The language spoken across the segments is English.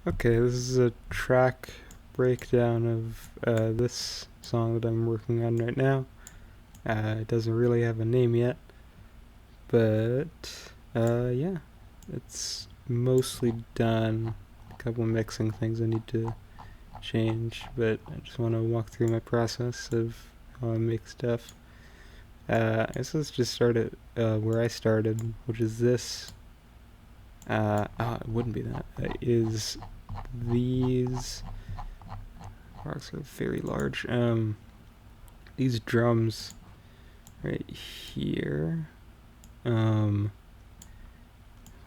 Okay, this is a track breakdown of this song that I'm working on right now. It doesn't really have a name yet, but yeah, it's mostly done. A couple of mixing things I need to change, but I just want to walk through my process of how I make stuff. I guess let's just start at where I started, which is this. It wouldn't be that. Is these rocks are very large. These drums right here. I want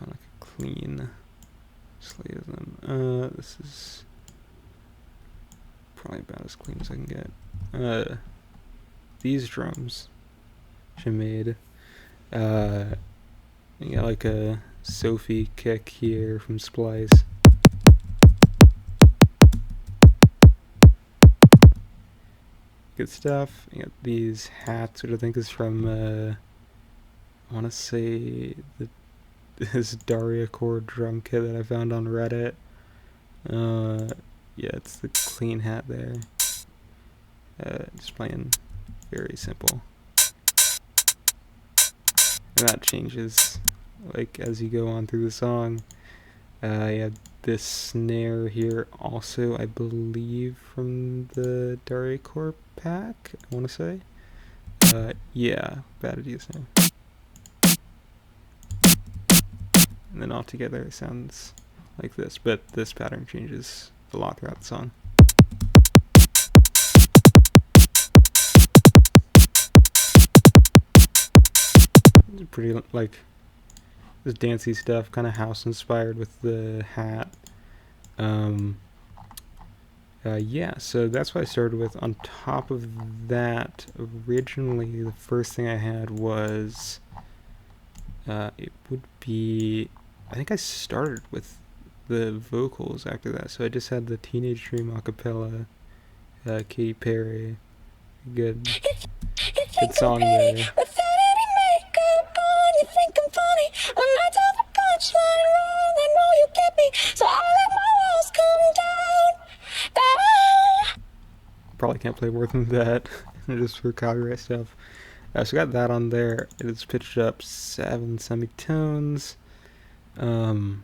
like a clean slate of them. This is probably about as clean as I can get. These drums, which I made. You got like a Sophie kick here from Splice. Good stuff. You got these hats, which I think is from, I want to say, this dariacore drum kit that I found on Reddit. Yeah, it's the clean hat there. Just playing very simple. And that changes, like, as you go on through the song. You have this snare here also, I believe, from the dariacore pack, I want to say. Yeah, bad idea snare. And then altogether it sounds like this, but this pattern changes a lot throughout the song. It's pretty, like, this dancey stuff, kind of house inspired with the hat. Yeah, so that's what I started with. On top of that, originally the first thing I had was, it would be, I think I started with the vocals after that. So I just had the Teenage Dream acapella, Katy Perry, good song there. Probably can't play more than that, just for copyright stuff. So I got that on there. It is pitched up 7 semitones. No,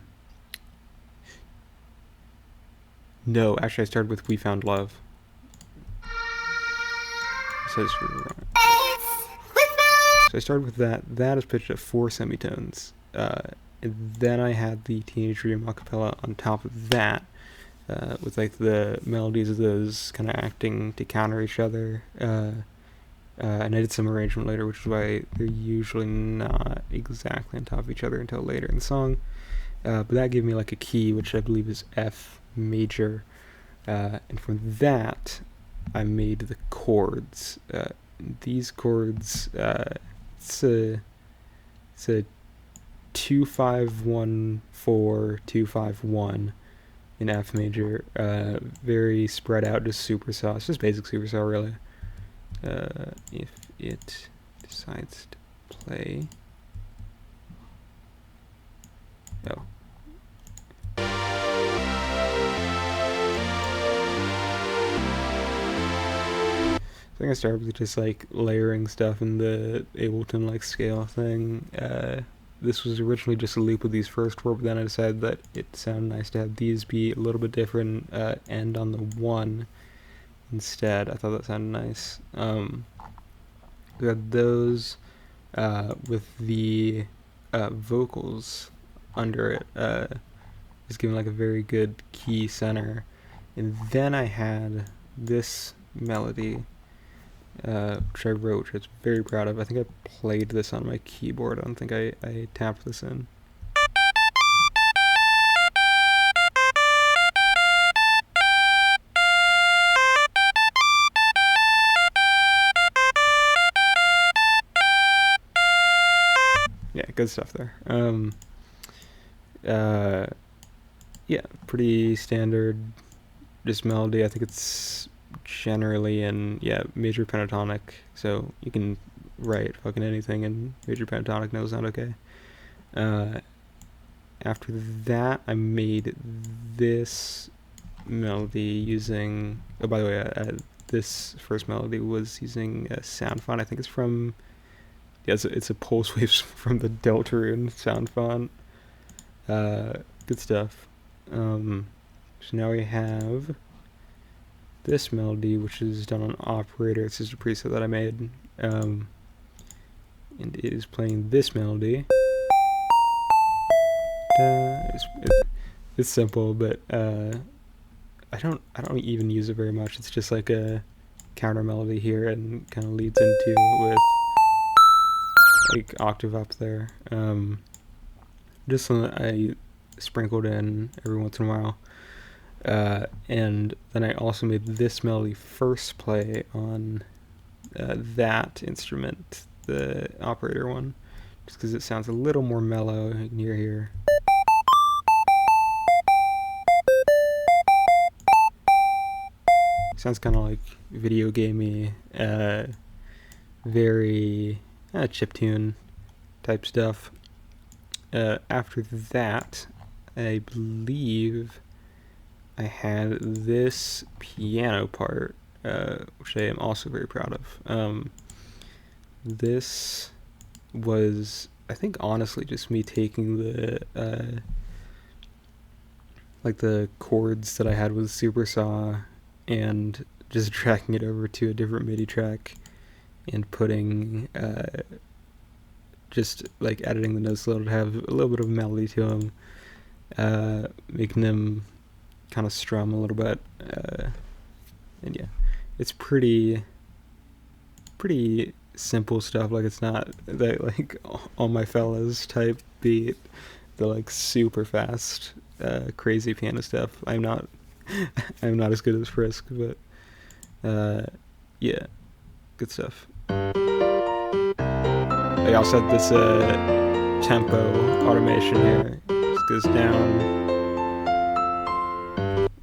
actually I started with We Found Love. So I started with that. That is pitched at 4 semitones. And then I had the Teenage Dream acapella on top of that, with like the melodies of those kind of acting to counter each other. And I did some arrangement later, which is why they're usually not exactly on top of each other until later in the song. But that gave me like a key, which I believe is F major. And from that, I made the chords. These chords, it's a 2-5-1-4-2-5-1 in F major. Very spread out, just supersaws, just basic supersaw really. If it decides to play. Oh. I think I started with just like layering stuff in the Ableton like scale thing. This was originally just a loop with these first 4, but then I decided that it sounded nice to have these be a little bit different, end on the 1 instead. I thought that sounded nice. We had those with the vocals under it, just giving like a very good key center. And then I had this melody, which I wrote, which I was very proud of. I think I played this on my keyboard. I don't think I tapped this in. Yeah, good stuff there. Yeah, pretty standard, just melody. I think it's generally in, major pentatonic, so you can write fucking anything in major pentatonic and it'll sound okay. After that, I made this melody using, oh, by the way, this first melody was using a sound font. I think it's from, yeah, it's a pulse waves from the Deltarune sound font. Good stuff. So now we have this melody, which is done on operator. It's just a preset that I made, and it is playing this melody. It's simple, but I don't even use it very much. It's just like a counter melody here, and kind of leads into with like octave up there. Just something that I sprinkled in every once in a while. And then I also made this melody first play on that instrument, the operator one, just because it sounds a little more mellow near here. Sounds kind of like video gamey, very chiptune type stuff. After that, I believe I had this piano part, which I am also very proud of. This was, I think, honestly just me taking the like the chords that I had with Supersaw and just tracking it over to a different MIDI track and putting just like editing the notes a little to have a little bit of melody to them, making them kind of strum a little bit, and yeah, it's pretty simple stuff. Like, it's not that like All My Fellas type beat, the like super fast crazy piano stuff. I'm not as good as Frisk, but yeah, good stuff. I also had this tempo automation here. Just goes down,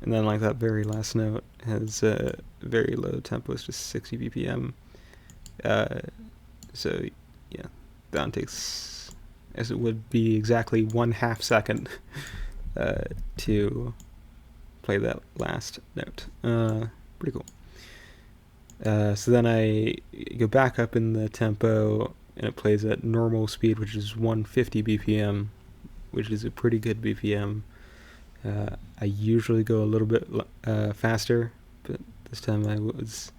and then like that very last note has a very low tempo. It's just 60 BPM. So yeah, that one takes, as it would be, exactly 1/2 second to play that last note. Pretty cool. So then I go back up in the tempo, and it plays at normal speed, which is 150 BPM, which is a pretty good BPM. I usually go a little bit faster, but this time I was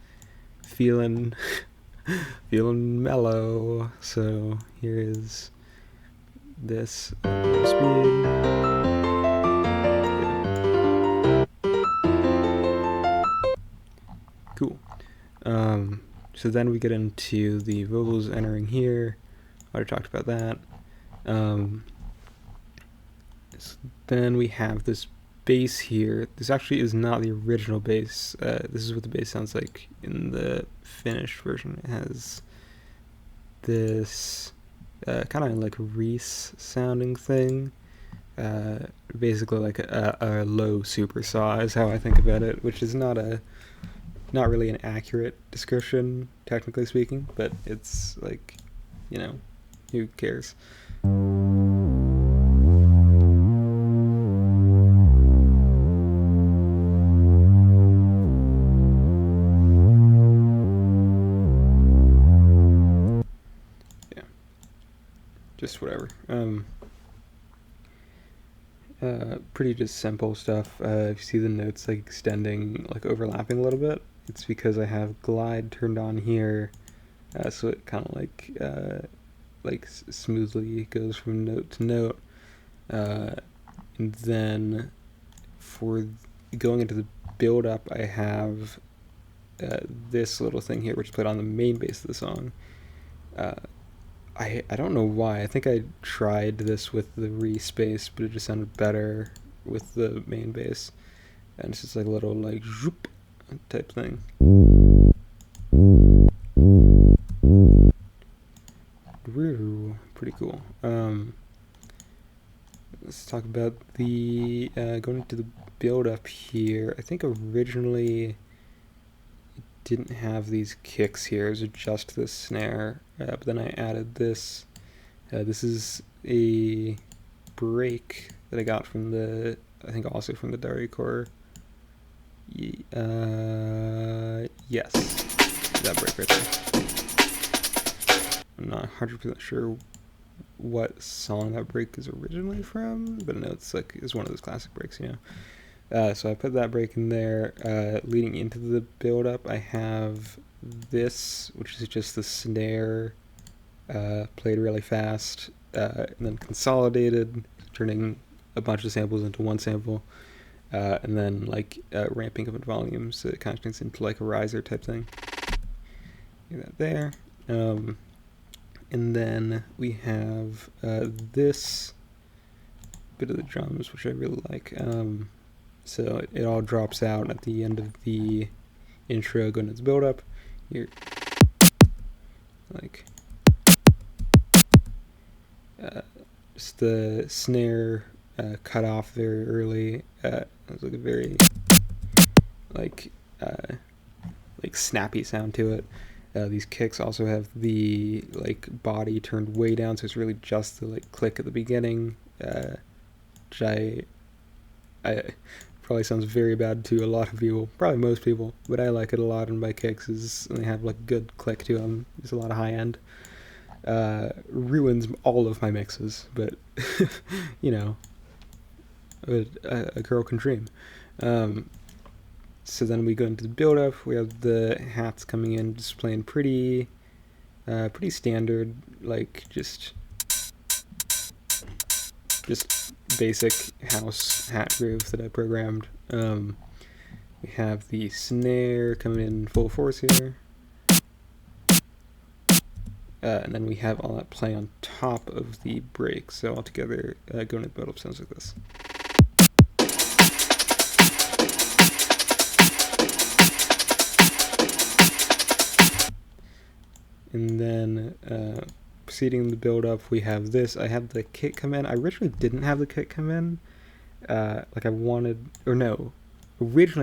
feeling mellow, so here is this speed. Cool. So then we get into the vocals entering here. I already talked about that. So then we have this bass here. This actually is not the original bass. This is what the bass sounds like in the finished version. It has this kind of like Reese sounding thing. Basically like a low supersaw is how I think about it, which is not really an accurate description, technically speaking, but it's like, you know, who cares? Yeah, just whatever. Pretty just simple stuff. If you see the notes like extending, like overlapping a little bit, it's because I have glide turned on here, so it kind of like smoothly goes from note to note. And then for going into the build-up, I have this little thing here, which is played on the main bass of the song. I don't know why. I think I tried this with the re-space, but it just sounded better with the main bass. And it's just like a little like zoop type thing. Pretty cool. Let's talk about the going into the build up here. I think originally it didn't have these kicks here. It was just this snare, but then I added this. This is a break that I got from the I think also from the dariacore. Yes, that break right there. I'm not 100% sure what song that break is originally from, but I know it's one of those classic breaks, you know. So I put that break in there. Leading into the build-up, I have this, which is just the snare played really fast, and then consolidated, turning a bunch of samples into one sample, and then ramping up in volume, so it kind of turns into like a riser type thing. Get that there. And then we have this bit of the drums, which I really like. So it all drops out at the end of the intro, going to its build up. Here, just the snare cut off very early. It was like a very snappy sound to it. These kicks also have the body turned way down, so it's really just the click at the beginning, which I probably sounds very bad to a lot of people, probably most people, but I like it a lot. And my kicks they have good click to them. There's a lot of high end. Ruins all of my mixes, but you know, a girl can dream. So then we go into the build-up. We have the hats coming in, just playing pretty standard, just basic house hat groove that I programmed. We have the snare coming in full force here. And then we have all that play on top of the break. So altogether, going into the build-up sounds like this. And then proceeding the build up, we have this. I have the kick come in. I originally didn't have the kick come in. Originally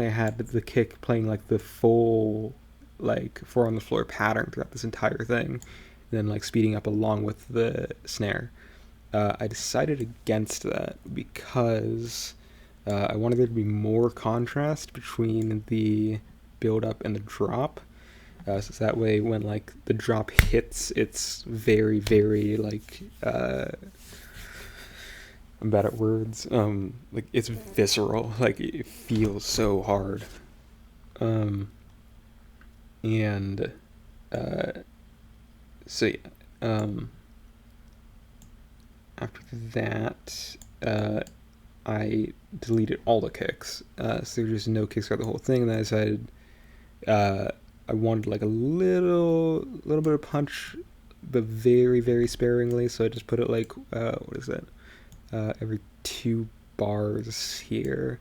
I had the kick playing the full 4 on the floor pattern throughout this entire thing, and then speeding up along with the snare. I decided against that because I wanted there to be more contrast between the build up and the drop. So that way when the drop hits, it's very, very I'm bad at words. It's visceral. It feels so hard. After that, I deleted all the kicks. So there's just no kicks throughout the whole thing, and then I decided I wanted a little bit of punch, but very, very sparingly. So I just put it what is that? Every 2 bars here,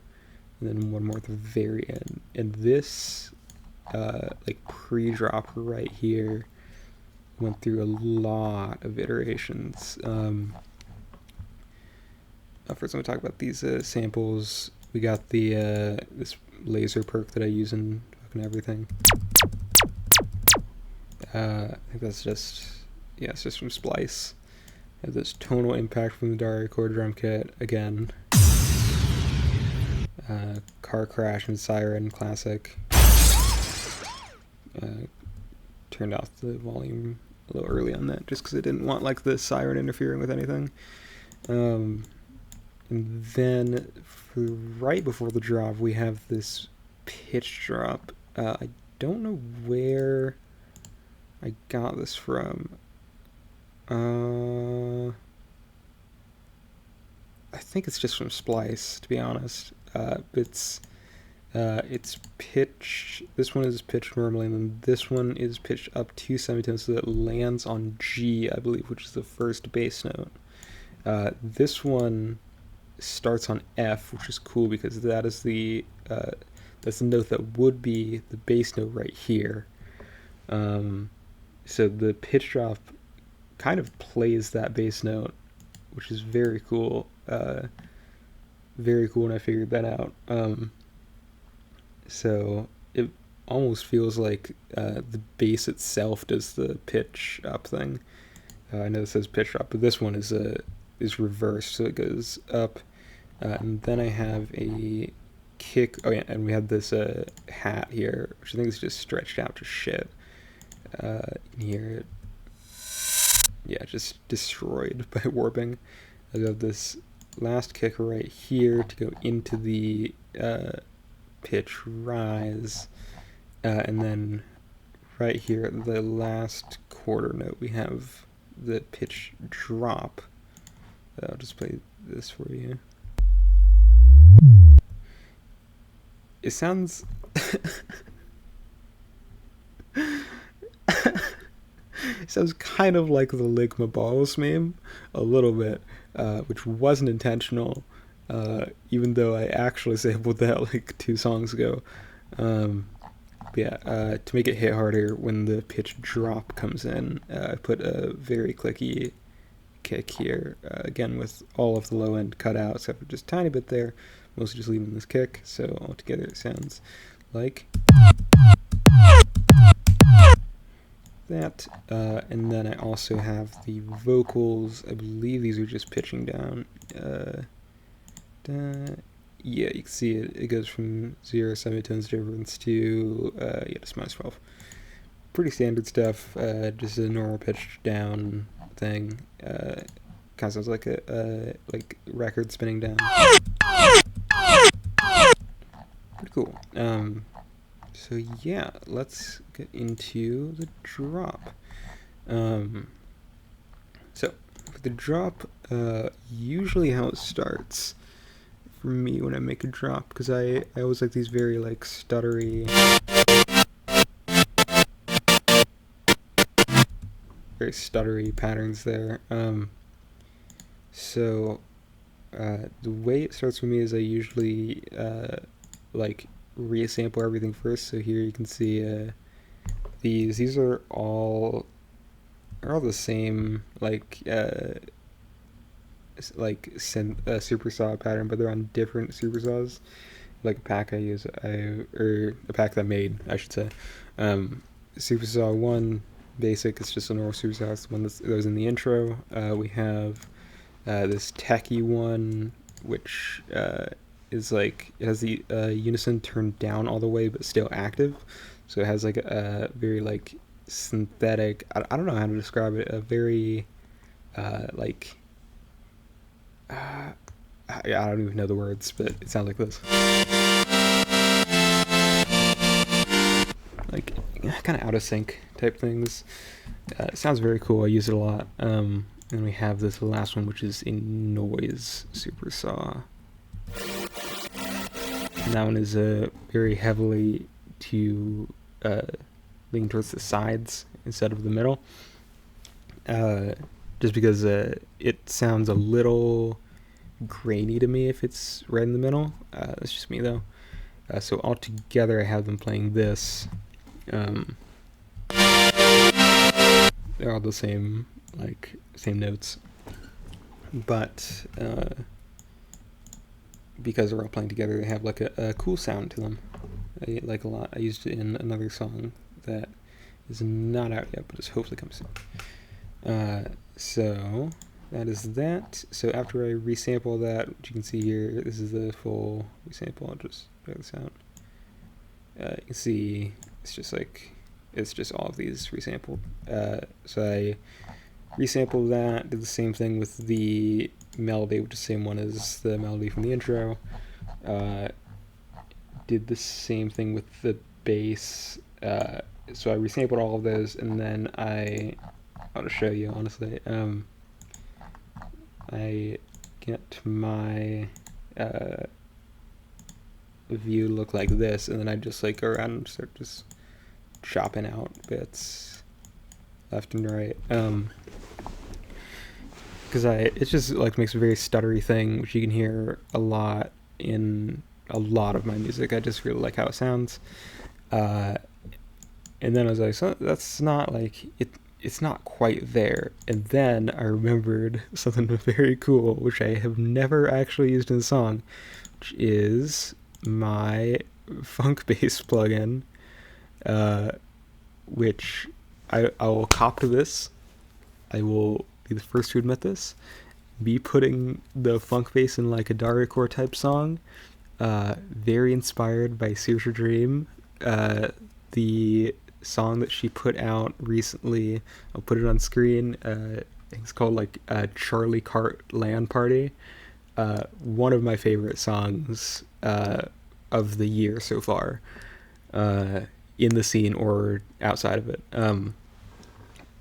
and then one more at the very end. And this pre-drop right here went through a lot of iterations. First, I'm gonna talk about these samples. We got the this laser perk that I use in fucking everything. I think that's it's just from Splice. I have this tonal impact from the dariacore drum kit again. Car crash and siren classic. Turned off the volume a little early on that just because I didn't want the siren interfering with anything. And then right before the drop, we have this pitch drop. I don't know where I got this from. I think it's just from Splice, to be honest. It's pitched. This one is pitched normally, and then this one is pitched up 2 semitones so that it lands on G, I believe, which is the first bass note. This one starts on F, which is cool because that is that's the note that would be the bass note right here. So the pitch drop kind of plays that bass note, which is very cool. Very cool when I figured that out. So it almost feels like the bass itself does the pitch up thing. I know it says pitch drop, but this one is reversed, so it goes up And then I have a kick. Oh yeah, and we have this hat here, which I think is just stretched out to shit. You hear it. Yeah, just destroyed by warping. I have this last kick right here to go into the pitch rise, and then right here at the last quarter note we have the pitch drop. I'll just play this for you. It sounds it sounds kind of like the Ligma balls meme, a little bit, which wasn't intentional, even though I actually sampled that like 2 songs ago. Yeah, to make it hit harder when the pitch drop comes in, I put a very clicky kick here, again with all of the low end cut out, except for just a tiny bit there, mostly just leaving this kick, so altogether it sounds like that. And then I also have the vocals. I believe these are just pitching down. Yeah, you can see it goes from 0 semitones difference to yeah, just -12. Pretty standard stuff, just a normal pitch down thing. Kind of sounds like a like record spinning down. Pretty cool. So yeah, let's get into the drop. So for the drop, usually how it starts for me when I make a drop, because I always like these very like stuttery, patterns there. So the way it starts for me is I usually like resample everything first. So here you can see these are all the same like synth supersaw pattern, but they're on different supersaws. Like a pack I use, or a pack that I made, I should say. Supersaw 1 basic, it's just a normal supersaw. It's the one that was in the intro. We have this techie one, which is like, it has the unison turned down all the way but still active, so it has like a very like synthetic, I don't know how to describe it, a very like I don't even know the words, but it sounds like this, like kind of out of sync type things. It sounds very cool. I use it a lot. And we have this last one, which is a noise supersaw. And that one is very heavily to lean towards the sides instead of the middle. Just because it sounds a little grainy to me if it's right in the middle. That's just me though. So all together I have them playing this. They're all the same, like same notes, but because they're all playing together, they have like a cool sound to them. I like a lot. I used it in another song that is not out yet, but it's hopefully coming soon. So that is that. So after I resample that, which you can see here, this is the full resample. I'll just try this out. You can see it's just all of these resampled. So I resampled that, did the same thing with the melody, which is the same one as the melody from the intro. Did the same thing with the bass. So I resampled all of those, and then I'll just show you honestly. I get my view look like this, and then I just like go around and start just chopping out bits left and right. Because it just like makes a very stuttery thing, which you can hear a lot in a lot of my music. I just really like how it sounds. And then I was like, so that's not like it's not quite there. And then I remembered something very cool, which I have never actually used in a song, which is my funk bass plugin, which I will cop to this. I will be the first to admit this. me putting the funk bass in like a dariacore type song, very inspired by saoirse Dream, the song that she put out recently. I'll put it on screen. I think it's called like Charlie Cart Land Party. One of my favorite songs of the year so far, in the scene or outside of it.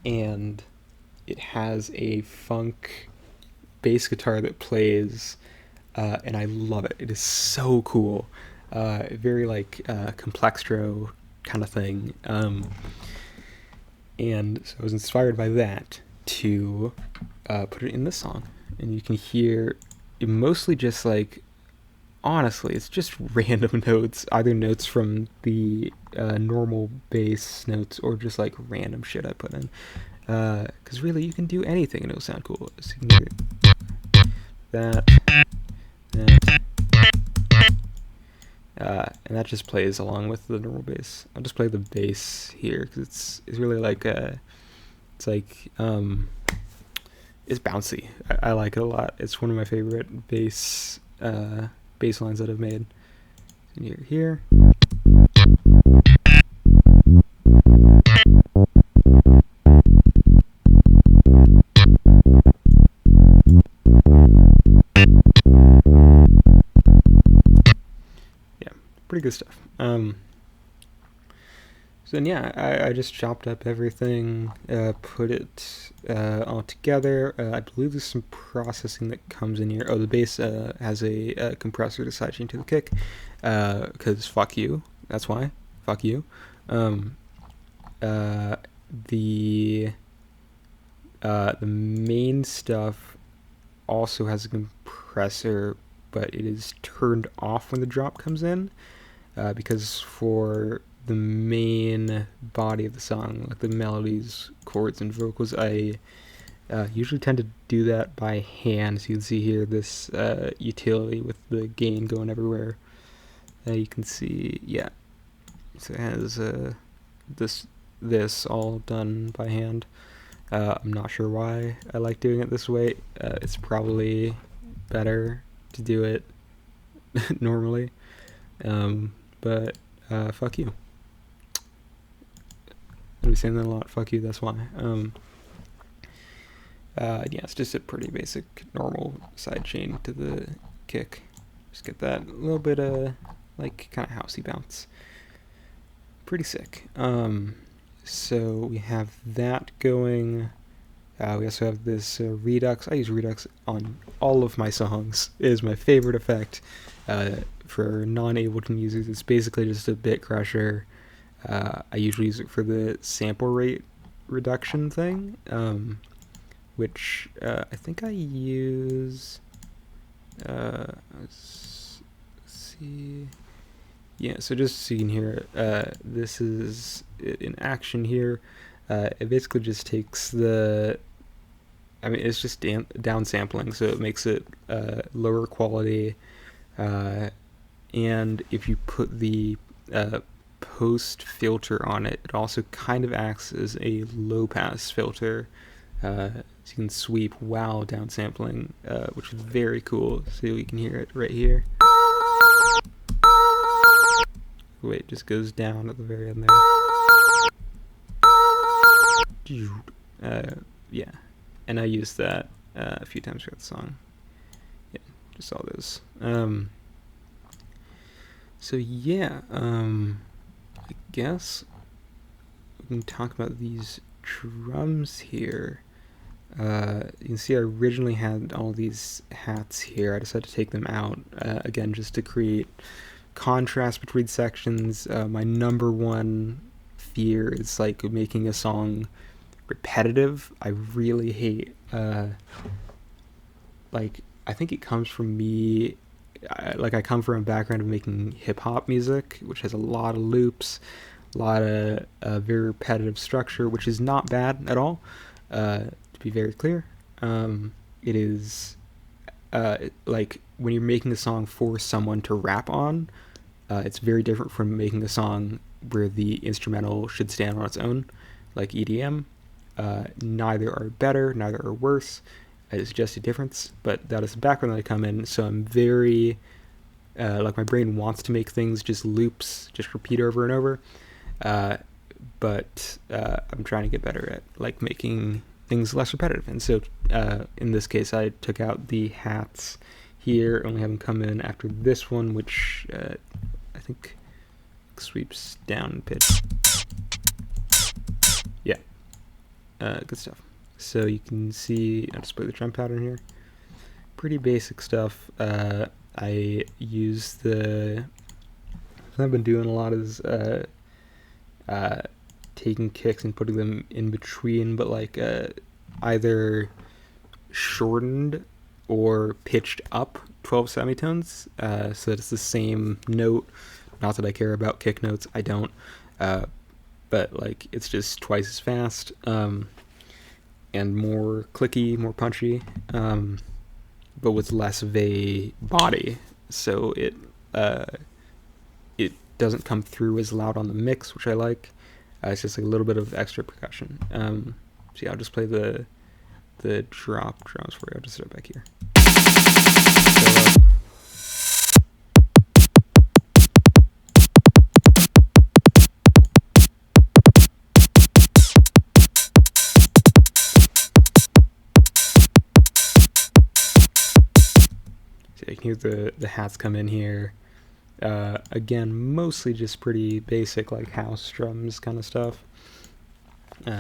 And it has a funk bass guitar that plays, and I love it. It is so cool. Very like complextro kind of thing. And so I was inspired by that to put it in this song. And you can hear it mostly just like, honestly, it's just random notes, either notes from the normal bass notes or just like random shit I put in. Because really, you can do anything and it'll sound cool. So you can hear that. And that just plays along with the normal bass. I'll just play the bass here because it's really like it's like it's bouncy. I like it a lot. It's one of my favorite bass lines that I've made. And here. Pretty good stuff. So then, yeah, I just chopped up everything, put it all together. I believe there's some processing that comes in here. Oh, the bass has a compressor to sidechain to the kick, because fuck you. That's why. Fuck you. The main stuff also has a compressor, but it is turned off when the drop comes in. Because for the main body of the song, like the melodies, chords, and vocals, I usually tend to do that by hand. So you can see here this utility with the gain going everywhere. You can see, yeah. So it has this all done by hand. I'm not sure why I like doing it this way. It's probably better to do it normally. But fuck you. I'll be saying that a lot. Fuck you, that's why. Yeah, it's just a pretty basic normal sidechain to the kick. Just get that little bit of like kind of housey bounce. Pretty sick. So we have that going. We also have this redux. I use redux on all of my songs. It is my favorite effect. For non-Ableton users, it's basically just a bit crusher. I usually use it for the sample rate reduction thing, which I think I use. Let's see. Yeah, so just so you can hear it, this is it in action here. It basically just takes it's just down sampling, so it makes it lower quality. And if you put the post filter on it, it also kind of acts as a low pass filter, so you can sweep while downsampling, which is very cool. So you can hear it right here. Wait, it just goes down at the very end there. Yeah, and I used that a few times throughout the song. Yeah, just all those. So yeah, I guess we can talk about these drums here. You can see I originally had all these hats here. I decided to take them out, again, just to create contrast between sections. My number one fear is like making a song repetitive. I really hate, like, I think it comes from me. I come from a background of making hip-hop music, which has a lot of loops, a lot of very repetitive structure, which is not bad at all, to be very clear. It is like when you're making a song for someone to rap on, it's very different from making a song where the instrumental should stand on its own, like EDM. Neither are better, neither are worse. is just a difference, but that is the background that I come in, so I'm very, like my brain wants to make things just loops, just repeat over and over, but I'm trying to get better at like making things less repetitive, and so in this case I took out the hats here, only have them come in after this one, which I think sweeps down in pitch. Yeah, good stuff. So you can see, I'll just play the drum pattern here. Pretty basic stuff. I use what I've been doing a lot is taking kicks and putting them in between, but like either shortened or pitched up 12 semitones, so that it's the same note. Not that I care about kick notes, I don't, but like it's just twice as fast, and more clicky, more punchy, but with less of a body, so it doesn't come through as loud on the mix, which I like. It's just like a little bit of extra percussion. So yeah, I'll just play the drop drums for you. I'll just set it back here. So you can hear the hats come in here. Again, mostly just pretty basic, like house drums kind of stuff.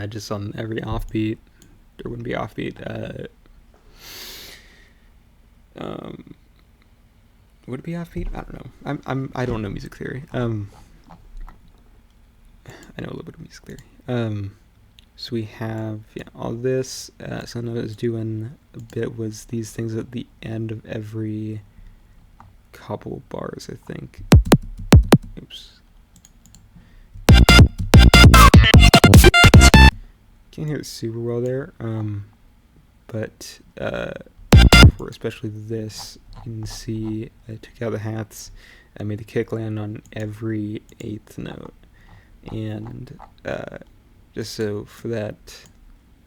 Just on every offbeat. There wouldn't be offbeat. Would it be offbeat? I don't know. I don't know music theory. I know a little bit of music theory. So we have all this. Something I was doing a bit was these things at the end of every couple bars, I think. Oops. Can't hear it super well there, but for especially this, you can see I took out the hats, I made the kick land on every 8th note, and just so for that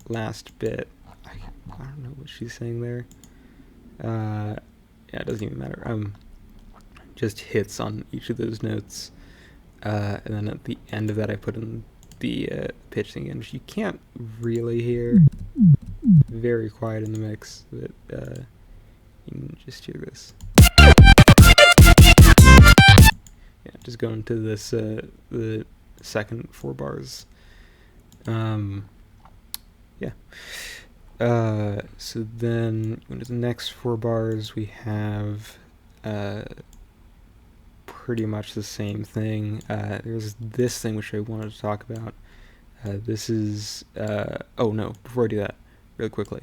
last bit, I don't know what she's saying there. Yeah, it doesn't even matter. Just hits on each of those notes, and then at the end of that I put in the pitch thing in, which you can't really hear. Very quiet in the mix, but you can just hear this. Yeah, just going to this the second 4 bars. Yeah. So then going to the next 4 bars, we have pretty much the same thing. There's this thing which I wanted to talk about. This is oh no, before I do that, really quickly,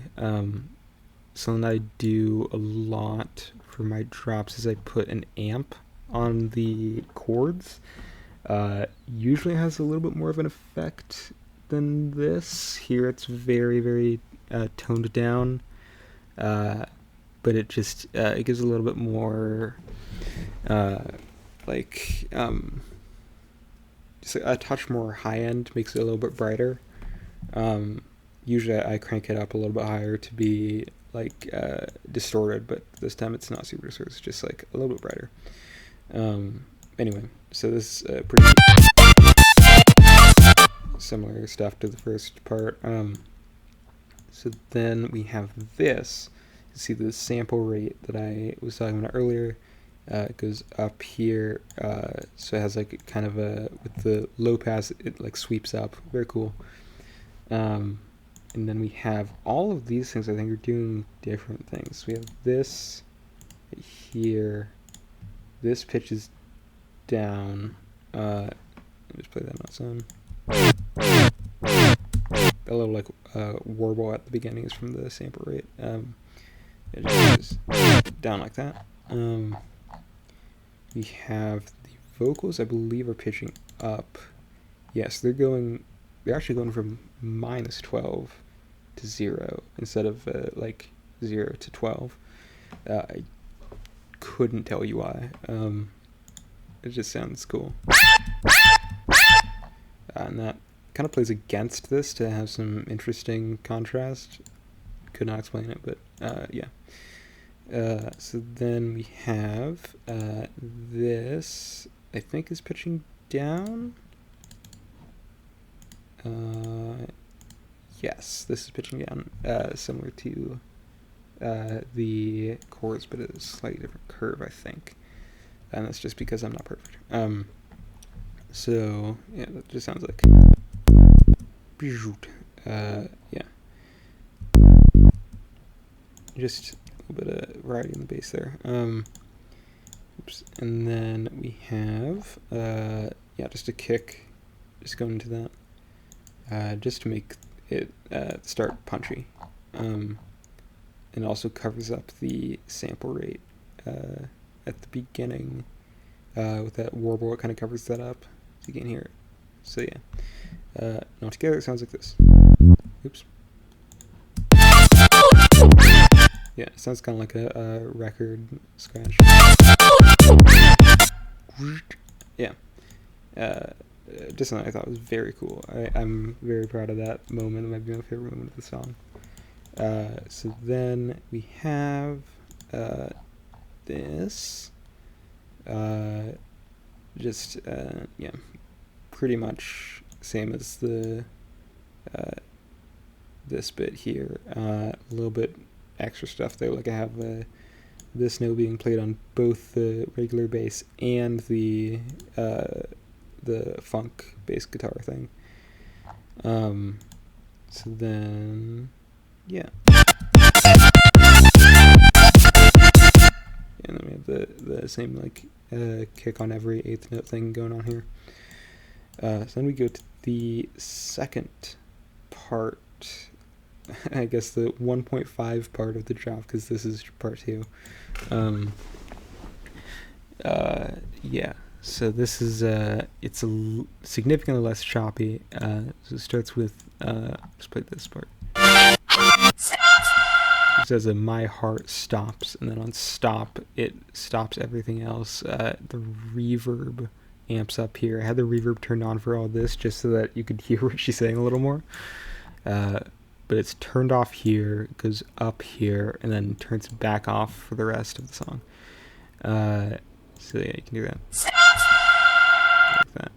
something I do a lot for my drops is I put an amp on the chords. Usually has a little bit more of an effect than this. Here it's very, very toned down, but it just it gives a little bit more just a touch more high end, makes it a little bit brighter. Usually I crank it up a little bit higher to be like distorted, but this time it's not super distorted, it's just like a little bit brighter. Anyway, so this is pretty similar stuff to the first part. So then we have this. You see the sample rate that I was talking about earlier. It goes up here, so it has like kind of a, with the low pass, it like sweeps up. Very cool. And then we have all of these things I think are doing different things. We have this right here. This pitches down. Let me just play that note on. A little like warble at the beginning is from the sample rate. It just goes down like that. We have the vocals, I believe, are pitching up. Yes, they're actually going from -12 to 0 instead of like 0 to 12. I couldn't tell you why. It just sounds cool. And that kind of plays against this to have some interesting contrast, could not explain it, but yeah. So then we have this, I think, is pitching down. Yes, this is pitching down, similar to the chords, but it's a slightly different curve, I think. And that's just because I'm not perfect. So yeah, that just sounds like yeah, just a little bit of variety in the bass there. Oops. And then we have yeah, just a kick, just going into that, just to make it start punchy, and also covers up the sample rate at the beginning with that warble. It kind of covers that up so you can hear it. So yeah, now together it sounds like this. Oops. Yeah, it sounds kind of like a record scratch. Yeah. Just something I thought was very cool. I'm very proud of that moment. It might be my favorite moment of the song. So then we have this. Just, yeah, pretty much same as the this bit here. A little bit extra stuff though, like I have this note being played on both the regular bass and the funk bass guitar thing. So then, yeah. And then we have the same like kick on every eighth note thing going on here. So then we go to the second part, I guess the 1.5 part of the job, because this is part 2. Yeah, so this is it's significantly less choppy. So it starts with let's play this part. It says my heart stops, and then on stop it stops everything else. The reverb amps up here. I had the reverb turned on for all this just so that you could hear what she's saying a little more. But it's turned off here, goes up here, and then turns back off for the rest of the song. So yeah, you can do that. Like that.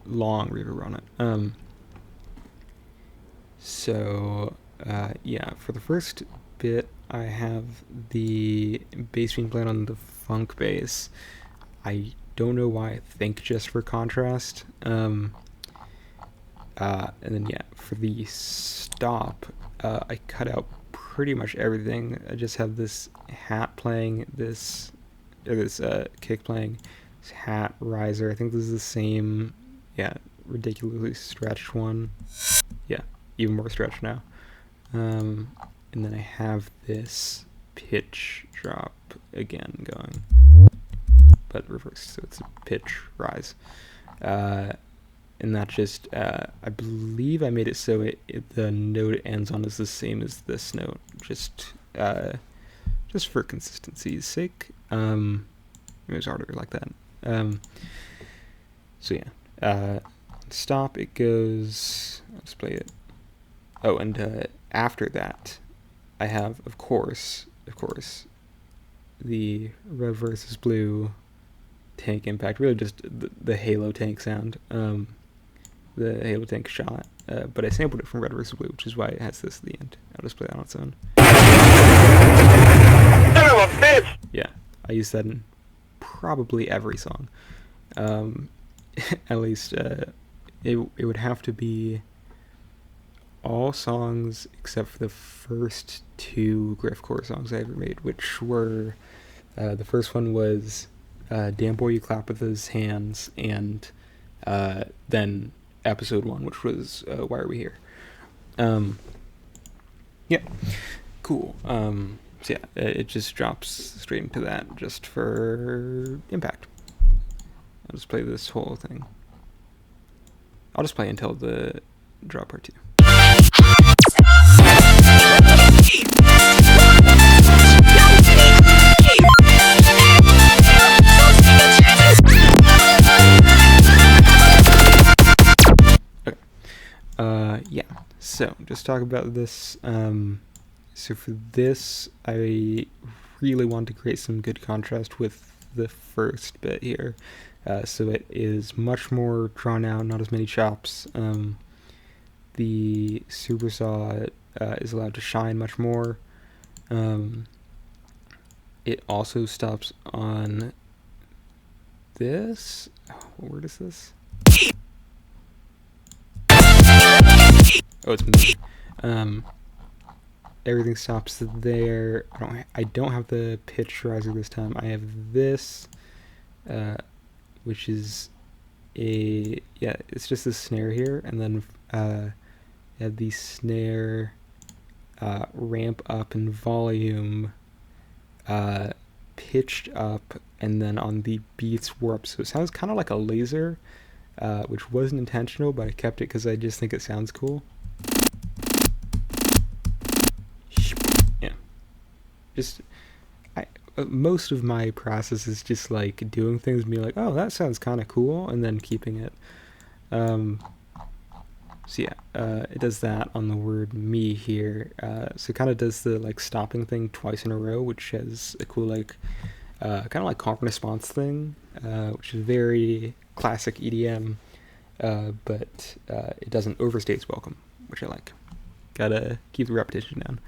Long reverb on it. So yeah, for the first bit, I have the bass being played on the funk bass. I don't know why. I think just for contrast. And then yeah, for the stop, I cut out pretty much everything. I just have this hat playing, this kick playing, this hat riser. I think this is the same, yeah, ridiculously stretched one. Yeah, even more stretched now. And then I have this pitch drop again going, but reversed, so it's a pitch rise. And that just, I believe I made it so the note it ends on is the same as this note, just for consistency's sake. It was harder like that. So yeah, stop, it goes, let's play it. Oh, and after that, I have, of course, the red versus blue tank impact, really just the Halo tank sound. The Halo tank shot, but I sampled it from Red vs. Blue, which is why it has this at the end. I'll just play that on its own. Yeah, I use that in probably every song. At least it would have to be all songs except for the first 2 grifcore songs I ever made, which were the first one was Damn Boy You Clap With Those Hands, and then episode 1, which was Why Are We Here? Yeah, cool. So yeah, it just drops straight into that just for impact. I'll just play this whole thing. I'll just play until the drop part 2. Yeah, so just talk about this So for this, I really want to create some good contrast with the first bit here. So it is much more drawn out, not as many chops. The supersaw is allowed to shine much more. It also stops on this. What word is this? Oh, it's me. Everything stops there. I don't have the pitch riser this time. I have this, which is it's just a snare here, and then I have the snare ramp up in volume, pitched up, and then on the beats warp. So it sounds kind of like a laser, which wasn't intentional, but I kept it because I just think it sounds cool. Yeah, just most of my process is just like doing things and being like, oh, that sounds kind of cool, and then keeping it. So yeah, it does that on the word me here. So it kind of does the like stopping thing twice in a row, which has a cool like kind of like comp response thing, which is very classic EDM, but it doesn't overstay its welcome, which I like. Gotta keep the repetition down.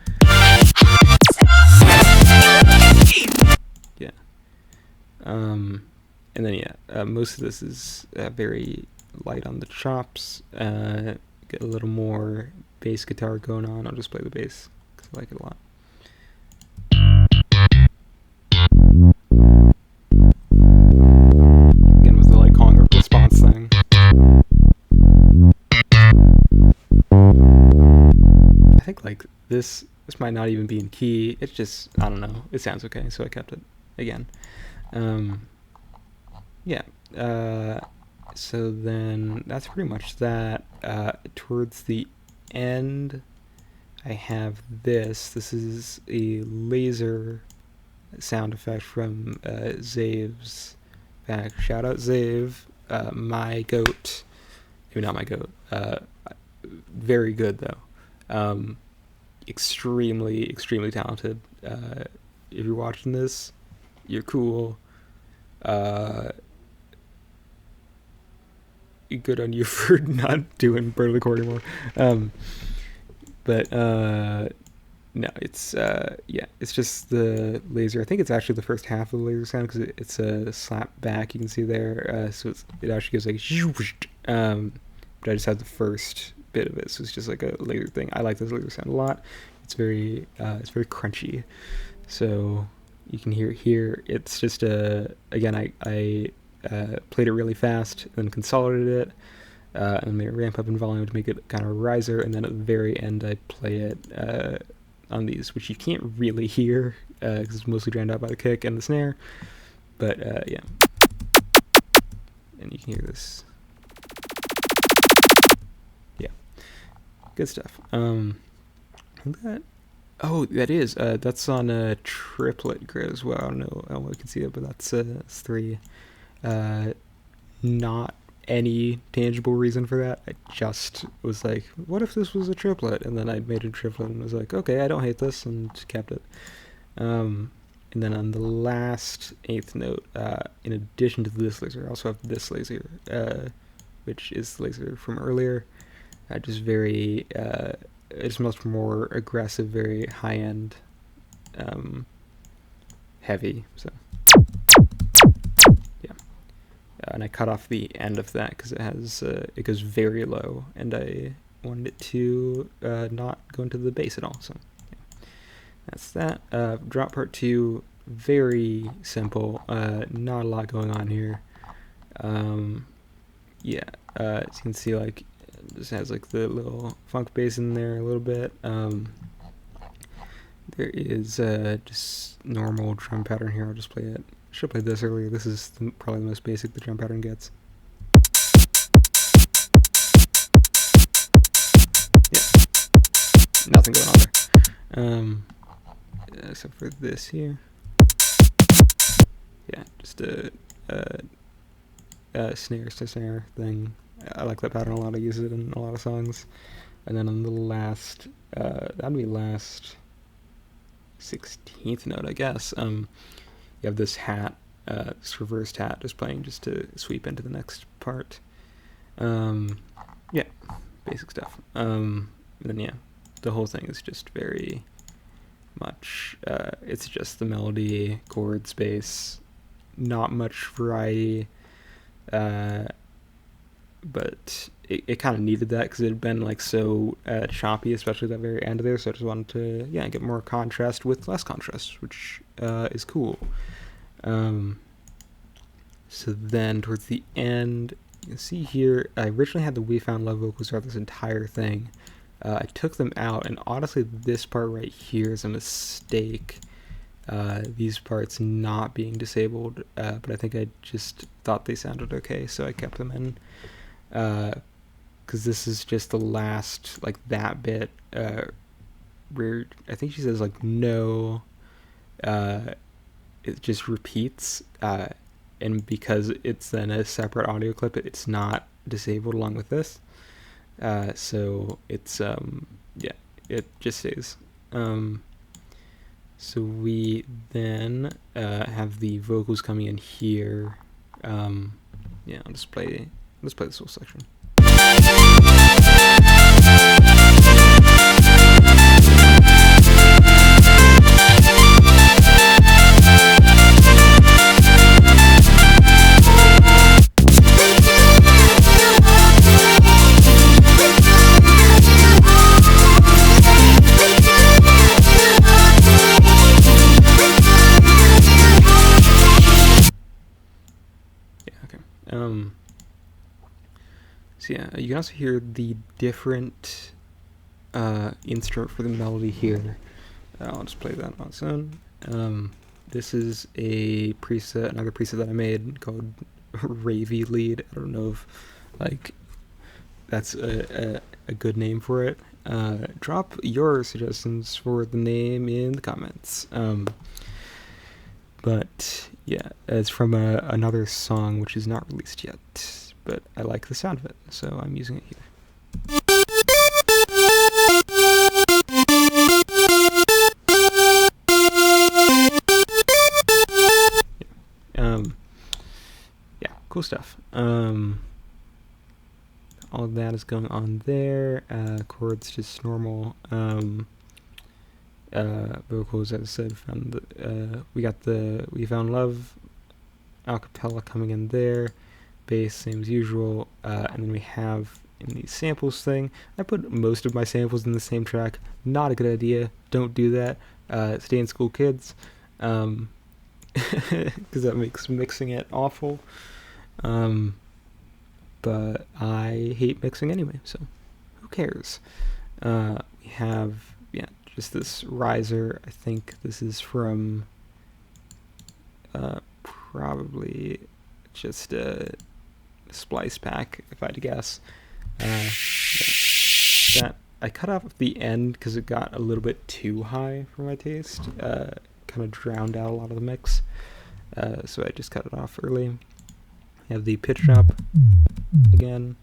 Yeah. And then yeah, most of this is very light on the chops. Get a little more bass guitar going on. I'll just play the bass because I like it a lot. Again with the like calling response thing. I think like this might not even be in key. It's just, I don't know. It sounds okay, so I kept it again. Yeah. So then that's pretty much that. Towards the end, I have this. This is a laser sound effect from xaev's back. Shout out xaev, my goat. Maybe not my goat. Very good though. Extremely talented. If you're watching this, you're cool. Good on you for not doing Burn the Chord anymore. But no, it's it's just the laser. I think it's actually the first half of the laser sound because it's a slap back. You can see there. So it actually goes like but I just had the first bit of it, so it's just like a laser thing. I like this laser sound a lot. It's very crunchy. So you can hear it here. It's just again I played it really fast, and then consolidated it, and made it ramp up in volume to make it kind of a riser, and then at the very end I play it on these, which you can't really hear because it's mostly drowned out by the kick and the snare, but yeah, and you can hear this. Yeah, good stuff. That is that's on a triplet grid as well. I don't know how you can see it, but that's 3. Not any tangible reason for that. I just was like, what if this was a triplet? And then I made a triplet and was like, okay, I don't hate this, and kept it. And then on the last 8th note, in addition to this laser, I also have this laser, which is the laser from earlier. Just very, it's much more aggressive, very high-end, heavy, so. And I cut off the end of that because it has it goes very low, and I wanted it to not go into the bass at all. So yeah. That's that. Drop part 2, very simple. Not a lot going on here. Yeah, as you can see, like it just has like the little funk bass in there a little bit. There is just normal drum pattern here. I'll just play it. Should have played this earlier. This is probably the most basic the drum pattern gets. Yeah, nothing going on there. Except for this here. Yeah, just a snare to snare thing. I like that pattern a lot. I use it in a lot of songs. And then on the last, that'd be last 16th note, I guess. You have this hat, this reversed hat just playing just to sweep into the next part. Yeah, basic stuff. And then yeah, the whole thing is just very much, it's just the melody, chords, bass, not much variety, but it kind of needed that because it had been like so choppy, especially at that very end there, so I just wanted to get more contrast with less contrast, which is cool. So then towards the end, you can see here, I originally had the We Found Love vocals throughout this entire thing. I took them out, and honestly this part right here is a mistake. These parts not being disabled, but I think I just thought they sounded okay, so I kept them in. Because this is just the last, like, that bit, where I think she says, like, no, it just repeats, and because it's then a separate audio clip, it's not disabled along with this, so it's, yeah, it just stays. So we then have the vocals coming in here. Yeah, let's play this whole section. So yeah, you can also hear the different instrument for the melody here. I'll just play that on its own. This is a preset, another preset that I made called Ravey Lead. I don't know if like that's a good name for it. Drop your suggestions for the name in the comments. But yeah, it's from another song which is not released yet, but I like the sound of it, so I'm using it here. Yeah, cool stuff. All of that is going on there. Chords just normal. Vocals, as I said, we found love acapella coming in there, bass same as usual, and then we have in the samples thing, I put most of my samples in the same track. Not a good idea, don't do that. Stay in school, kids, because that makes mixing it awful, but I hate mixing anyway, so who cares. We have just this riser. I think this is from probably just a splice pack, if I had to guess. That I cut off at the end because it got a little bit too high for my taste. Kind of drowned out a lot of the mix, so I just cut it off early. We have the pitch drop again,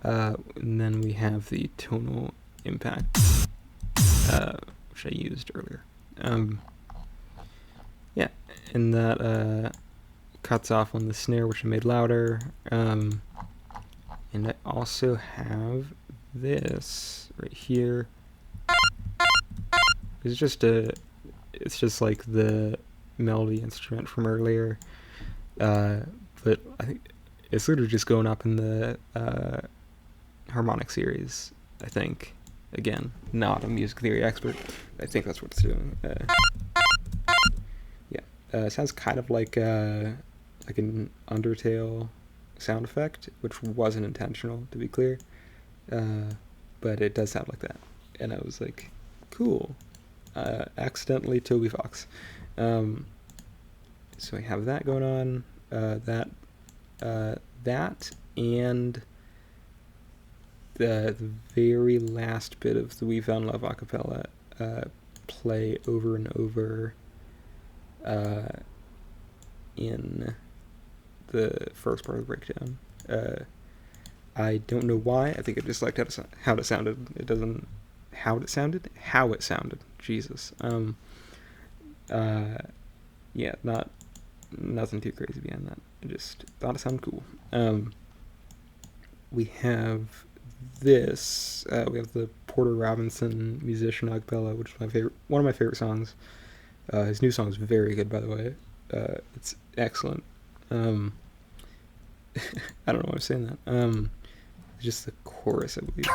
and then we have the tonal impact, which I used earlier. Yeah, and that cuts off on the snare, which I made louder. And I also have this right here. It's just like the melody instrument from earlier, but I think it's literally just going up in the harmonic series, I think. Again, not a music theory expert. I think that's what it's doing. It sounds kind of like an Undertale sound effect, which wasn't intentional, to be clear. But it does sound like that. And I was like, cool. Accidentally Toby Fox. So we have that going on. That and the very last bit of the We Found Love acapella play over and over in the first part of the breakdown. I don't know why. I think I just liked how it sounded. How it sounded. Jesus. Yeah, nothing too crazy behind that. I just thought it sounded cool. We have this. We have the Porter Robinson Musician Acapella, which is one of my favorite songs. His new song is very good, by the way. It's excellent. I don't know why I'm saying that. Just the chorus, I believe.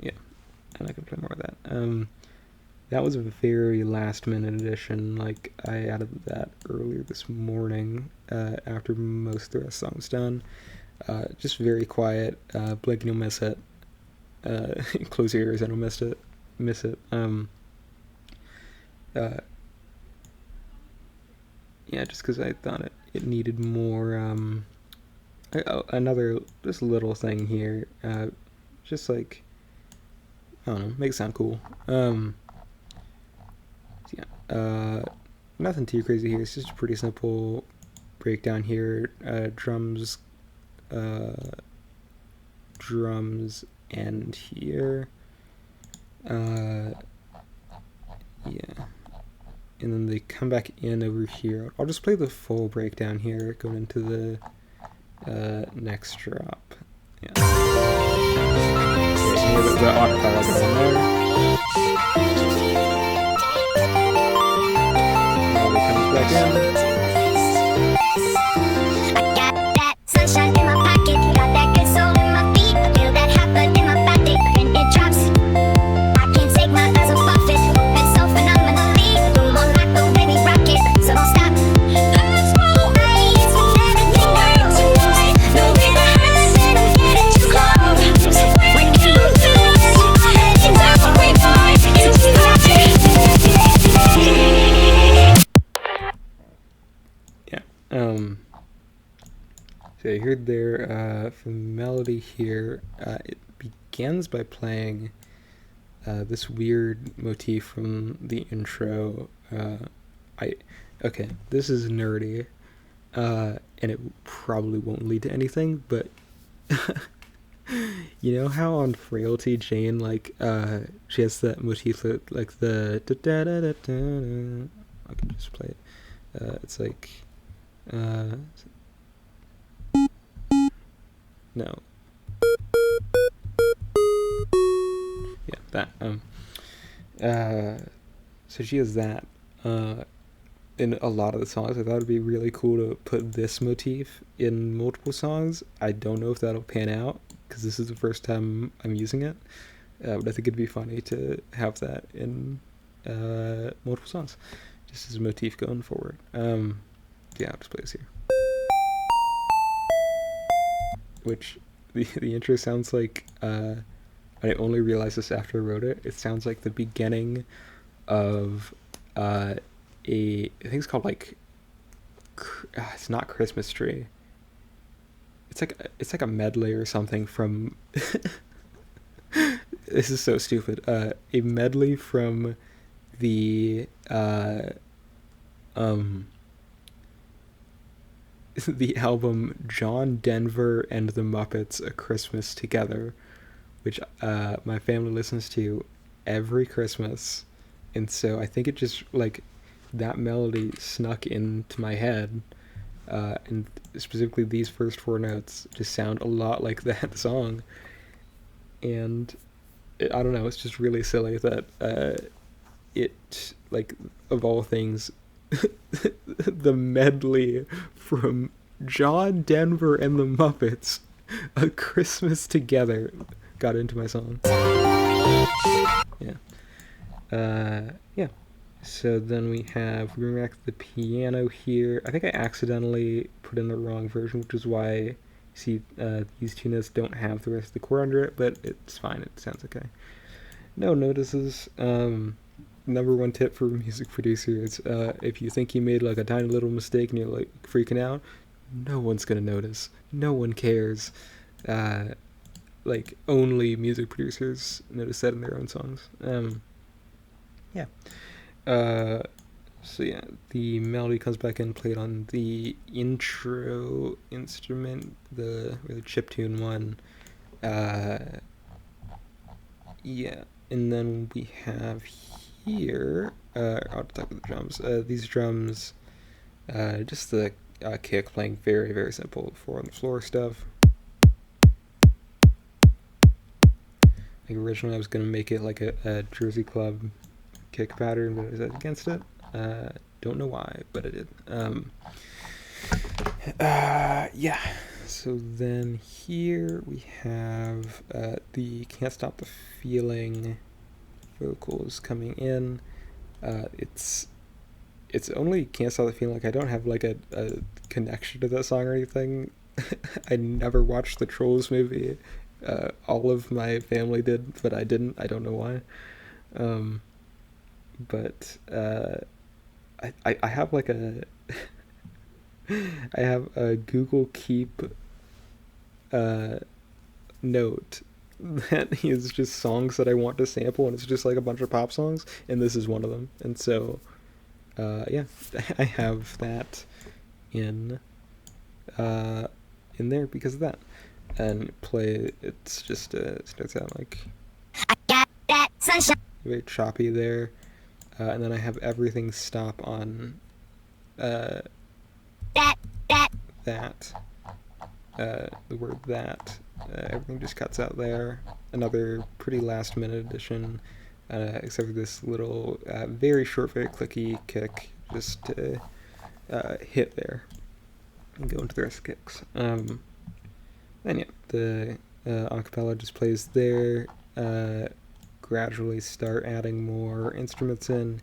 Yeah, and I can play more of that. That was a very last minute addition. Like, I added that earlier this morning after most of the rest of the song was done. Just very quiet. Blink and you'll miss it. Close your ears and you'll miss it. Yeah, just because I thought it needed more. Another just little thing here. Just like, I don't know, make it sound cool. Nothing too crazy here. It's just a pretty simple breakdown here. Drums end here. Yeah. And then they come back in over here. I'll just play the full breakdown here, going into the next drop. Yeah. Okay, hear the acapella going there. Now it comes back in. I got that sunshine in my pocket, got that good soul in my feet. I feel that happen in my body when it drops. I can't take my eyes off it. It's so phenomenally. Come on, like the way we rock it, so don't stop. Let's roll, race with everything, girl. Tonight, no way to hide it. I'm getting too close. When you lose your head, it's all we find. It's yeah. So you heard there from the melody here, it begins by playing this weird motif from the intro. Okay, this is nerdy, and it probably won't lead to anything, but you know how on Frailty Jane, like, she has that motif that, like, the da-da-da-da-da. I can just play it. It's like, no. Yeah, that. So she has that in a lot of the songs. I thought it'd be really cool to put this motif in multiple songs. I don't know if that'll pan out, because this is the first time I'm using it. But I think it'd be funny to have that in multiple songs, just as a motif going forward. Yeah, I'll just play this here. Which the intro sounds like, I only realized this after I wrote it. It sounds like the beginning of I think it's called, like, it's not Christmas Tree. It's like a medley or something from. This is so stupid. A medley from the the album John Denver and the Muppets: A Christmas Together, which my family listens to every Christmas, and so I think it just, like, that melody snuck into my head, and specifically these first 4 notes just sound a lot like that song, and I don't know, it's just really silly that it, like, of all things, the medley from John Denver and the Muppets, A Christmas Together, got into my song. Yeah. So then we bring back the piano here. I think I accidentally put in the wrong version, which is why you see these 2 notes don't have the rest of the chord under it, but it's fine, it sounds okay. No notices. Number 1 tip for music producers, if you think you made, like, a tiny little mistake and you're, like, freaking out, no one's gonna notice. No one cares. Like, only music producers notice that in their own songs. Yeah. So yeah, the melody comes back in, played on the intro instrument, the really chiptune one. Yeah, and then we have here, I'll talk about the drums. These drums, just the kick playing very, very simple 4 on the floor stuff. Like originally I was going to make it like a Jersey Club kick pattern, but I was against it. Don't know why, but I did. Yeah. So then here we have the Can't Stop the Feeling vocals coming in. It's only Can't Stop the Feeling. Like I don't have like a connection to that song or anything. I never watched the Trolls movie. All of my family did, but I didn't. I don't know why. But I have like a I have a Google Keep note that is just songs that I want to sample, and it's just like a bunch of pop songs, and this is one of them. And so yeah, I have that in there because of that. And play, it's just starts out like I got that sunshine. Very choppy there, and then I have everything stop on the word that. Everything just cuts out there. Another pretty last minute addition, except for this little very short, very clicky kick just to hit there and go into the rest of the kicks. And yeah, the acapella just plays there. Gradually start adding more instruments in.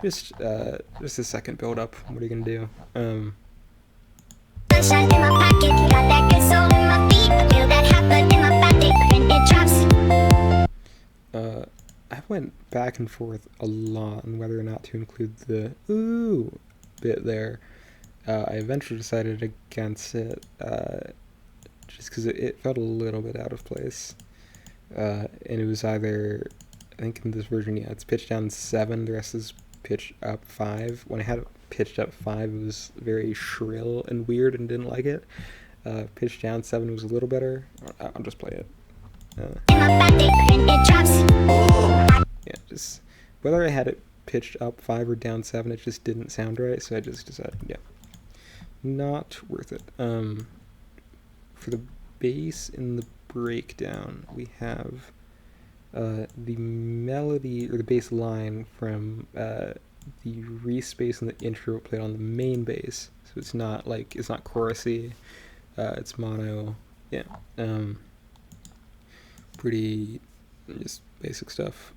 Just a second build up. What are you gonna do? Sunshine in my pocket, got that good soul in my feet. I feel that hot blood in my body, and it drops. I went back and forth a lot on whether or not to include the ooh bit there. I eventually decided against it. Just because it felt a little bit out of place. And it was either, I think in this version, yeah, it's pitched down 7, the rest is pitched up 5. When I had it pitched up 5, it was very shrill and weird and didn't like it. Pitched down 7 was a little better. I'll just play it. Yeah, just, whether I had it pitched up 5 or down 7, it just didn't sound right, so I just decided, yeah, not worth it. For the bass in the breakdown, we have the melody, or the bass line from the res bass in the intro played on the main bass. So it's not chorusy, it's mono. Yeah. Pretty just basic stuff.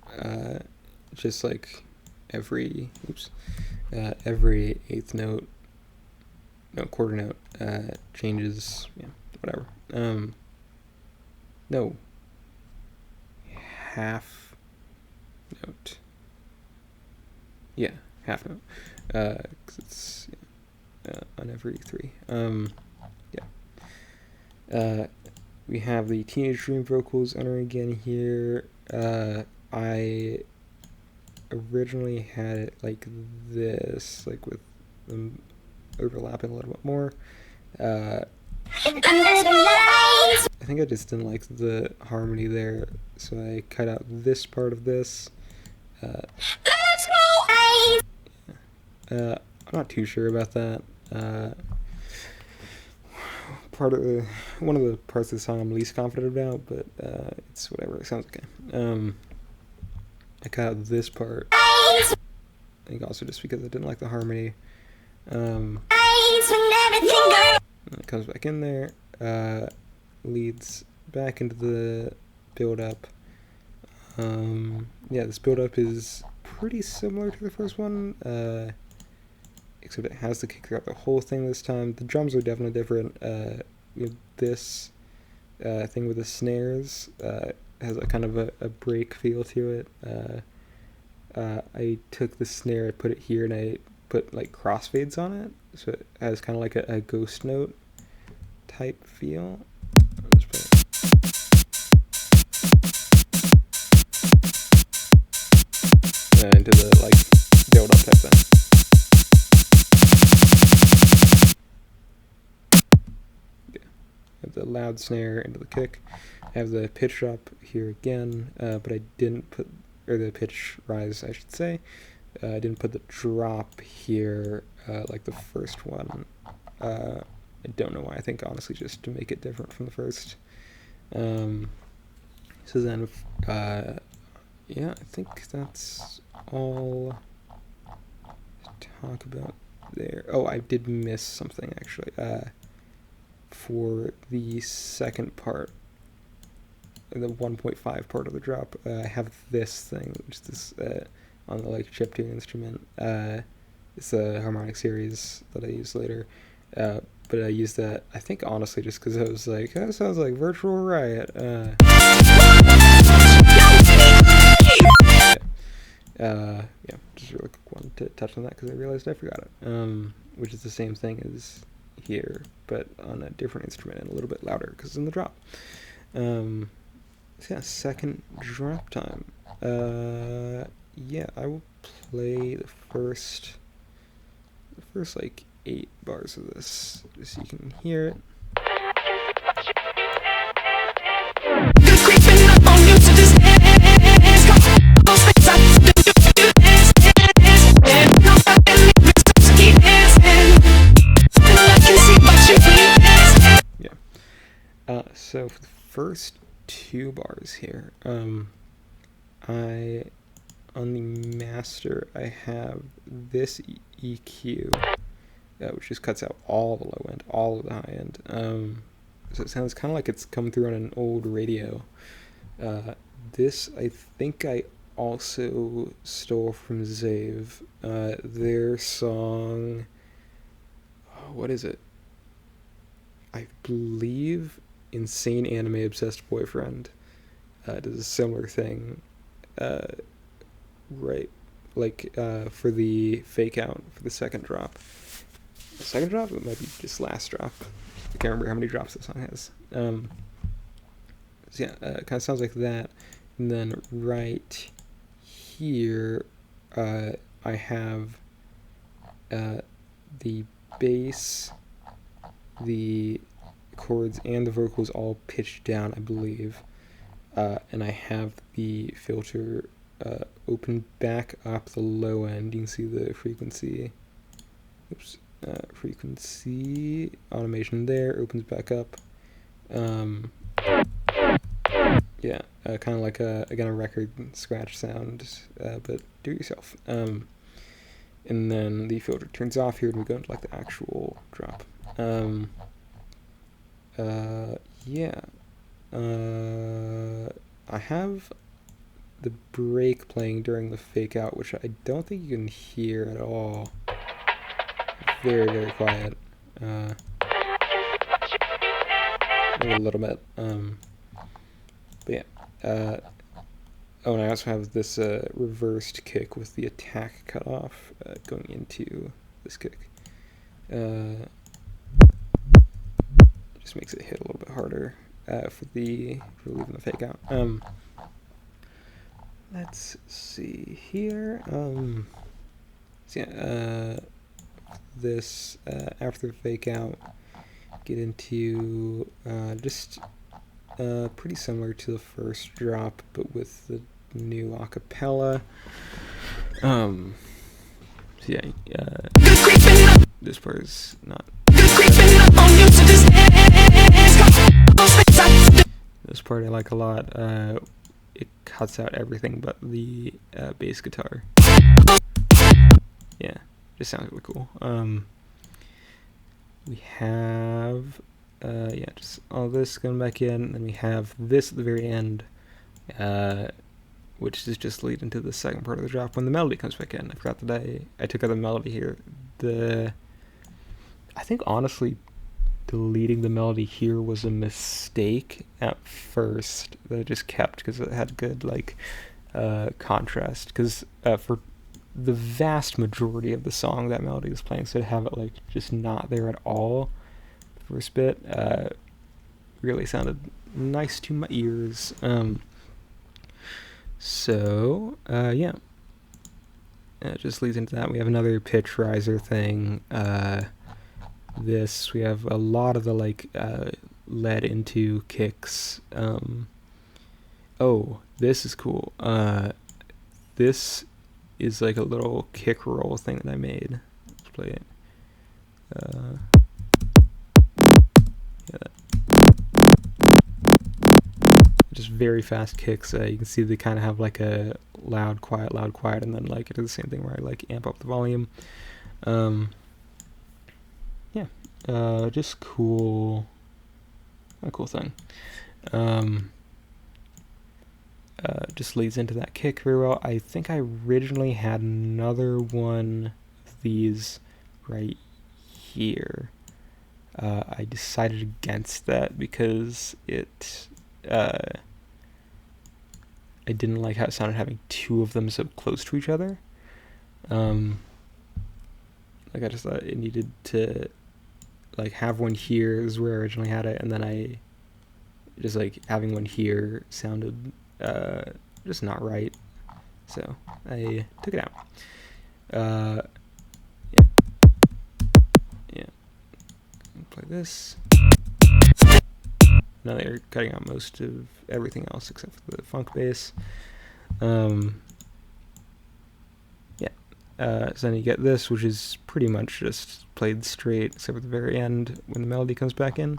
Just like every 8th note, no, quarter note changes, yeah, whatever. No, half note. Yeah, half note. 'Cause it's on every 3. Yeah. We have the Teenage Dream vocals entering again here. I originally had it like this, like with them overlapping a little bit more. I think I just didn't like the harmony there, so I cut out this part of this. I'm not too sure about that. One of the parts of the song I'm least confident about, but it's whatever. It sounds okay. I cut out this part. I think also just because I didn't like the harmony. It comes back in there, leads back into the build-up. Yeah, this build-up is pretty similar to the first one, except it has the kick throughout the whole thing this time. The drums are definitely different. We have this thing with the snares, has a kind of a break feel to it. I took the snare, I put it here, and I put like crossfades on it, so it has kind of like a ghost note type feel. I'll just play it. Into the like build up type thing. Yeah. I have the loud snare into the kick. I have the pitch drop here again, but I didn't put or the pitch rise, I should say. I didn't put the drop here like the first one. I don't know why. I think honestly just to make it different from the first. So then, yeah, I think that's all to talk about there. Oh, I did miss something actually. For the second part, the 1.5 part of the drop, I have this thing, which is this on the like chiptune instrument. It's a harmonic series that I use later. But I used that, I think honestly just because I was like, that sounds like virtual riot. Yeah, just a really quick one to touch on that because I realized I forgot it. Which is the same thing as here, but on a different instrument and a little bit louder because it's in the drop. So yeah, second drop time. Yeah, I will play the first like 8 bars of this, just so you can hear it. Yeah. So for the first 2 bars here, on the master, I have this EQ, which just cuts out all the low end, all of the high end. So it sounds kind of like it's come through on an old radio. This, I think I also stole from xaev, their song, what is it? I believe Insane Anime Obsessed Boyfriend does a similar thing, right, like for the fakeout for the second drop. The second drop? It might be just last drop. I can't remember how many drops the song has. So yeah, it kind of sounds like that. And then right here, I have the bass, the chords, and the vocals all pitched down, I believe. And I have the filter open back up the low end. You can see the frequency. Oops. Frequency automation there, opens back up. Yeah, kind of like again a record scratch sound, but do it yourself. And then the filter turns off here, and we go into like the actual drop. Yeah. I have the break playing during the fake out, which I don't think you can hear at all. Very, very quiet. Maybe a little bit. But yeah. Oh, and I also have this reversed kick with the attack cut off going into this kick. Just makes it hit a little bit harder for leaving the fake out. Let's see here. So yeah, this after the fake out, get into just pretty similar to the first drop, but with the new acapella. So yeah, this part is not. This part I like a lot. It cuts out everything but the bass guitar. Yeah, just sounds really cool. We have yeah, just all this going back in, and then we have this at the very end, which is just leading to the second part of the drop when the melody comes back in. I forgot that I took out the melody here. I think honestly deleting the melody here was a mistake at first that I just kept because it had good like contrast, because for the vast majority of the song that melody was playing, so to have it like just not there at all the first bit really sounded nice to my ears. So yeah, it just leads into that. We have another pitch riser thing. We have a lot of the like led into kicks. Oh, this is cool. this is like a little kick roll thing that I made. Let's play it. Yeah. Just very fast kicks. You can see they kind of have like a loud, quiet, and then like I do the same thing where I like amp up the volume. Yeah, just cool, a cool thing. Just leads into that kick very well. I think I originally had another one of these right here. I decided against that because it I didn't like how it sounded having two of them so close to each other. Like I just thought it needed to like have one here is where I originally had it, and then I just like having one here sounded just not right, so I took it out. Yeah. Play this. Now they're cutting out most of everything else except for the funk bass. So then you get this, which is pretty much just played straight, except for the very end when the melody comes back in.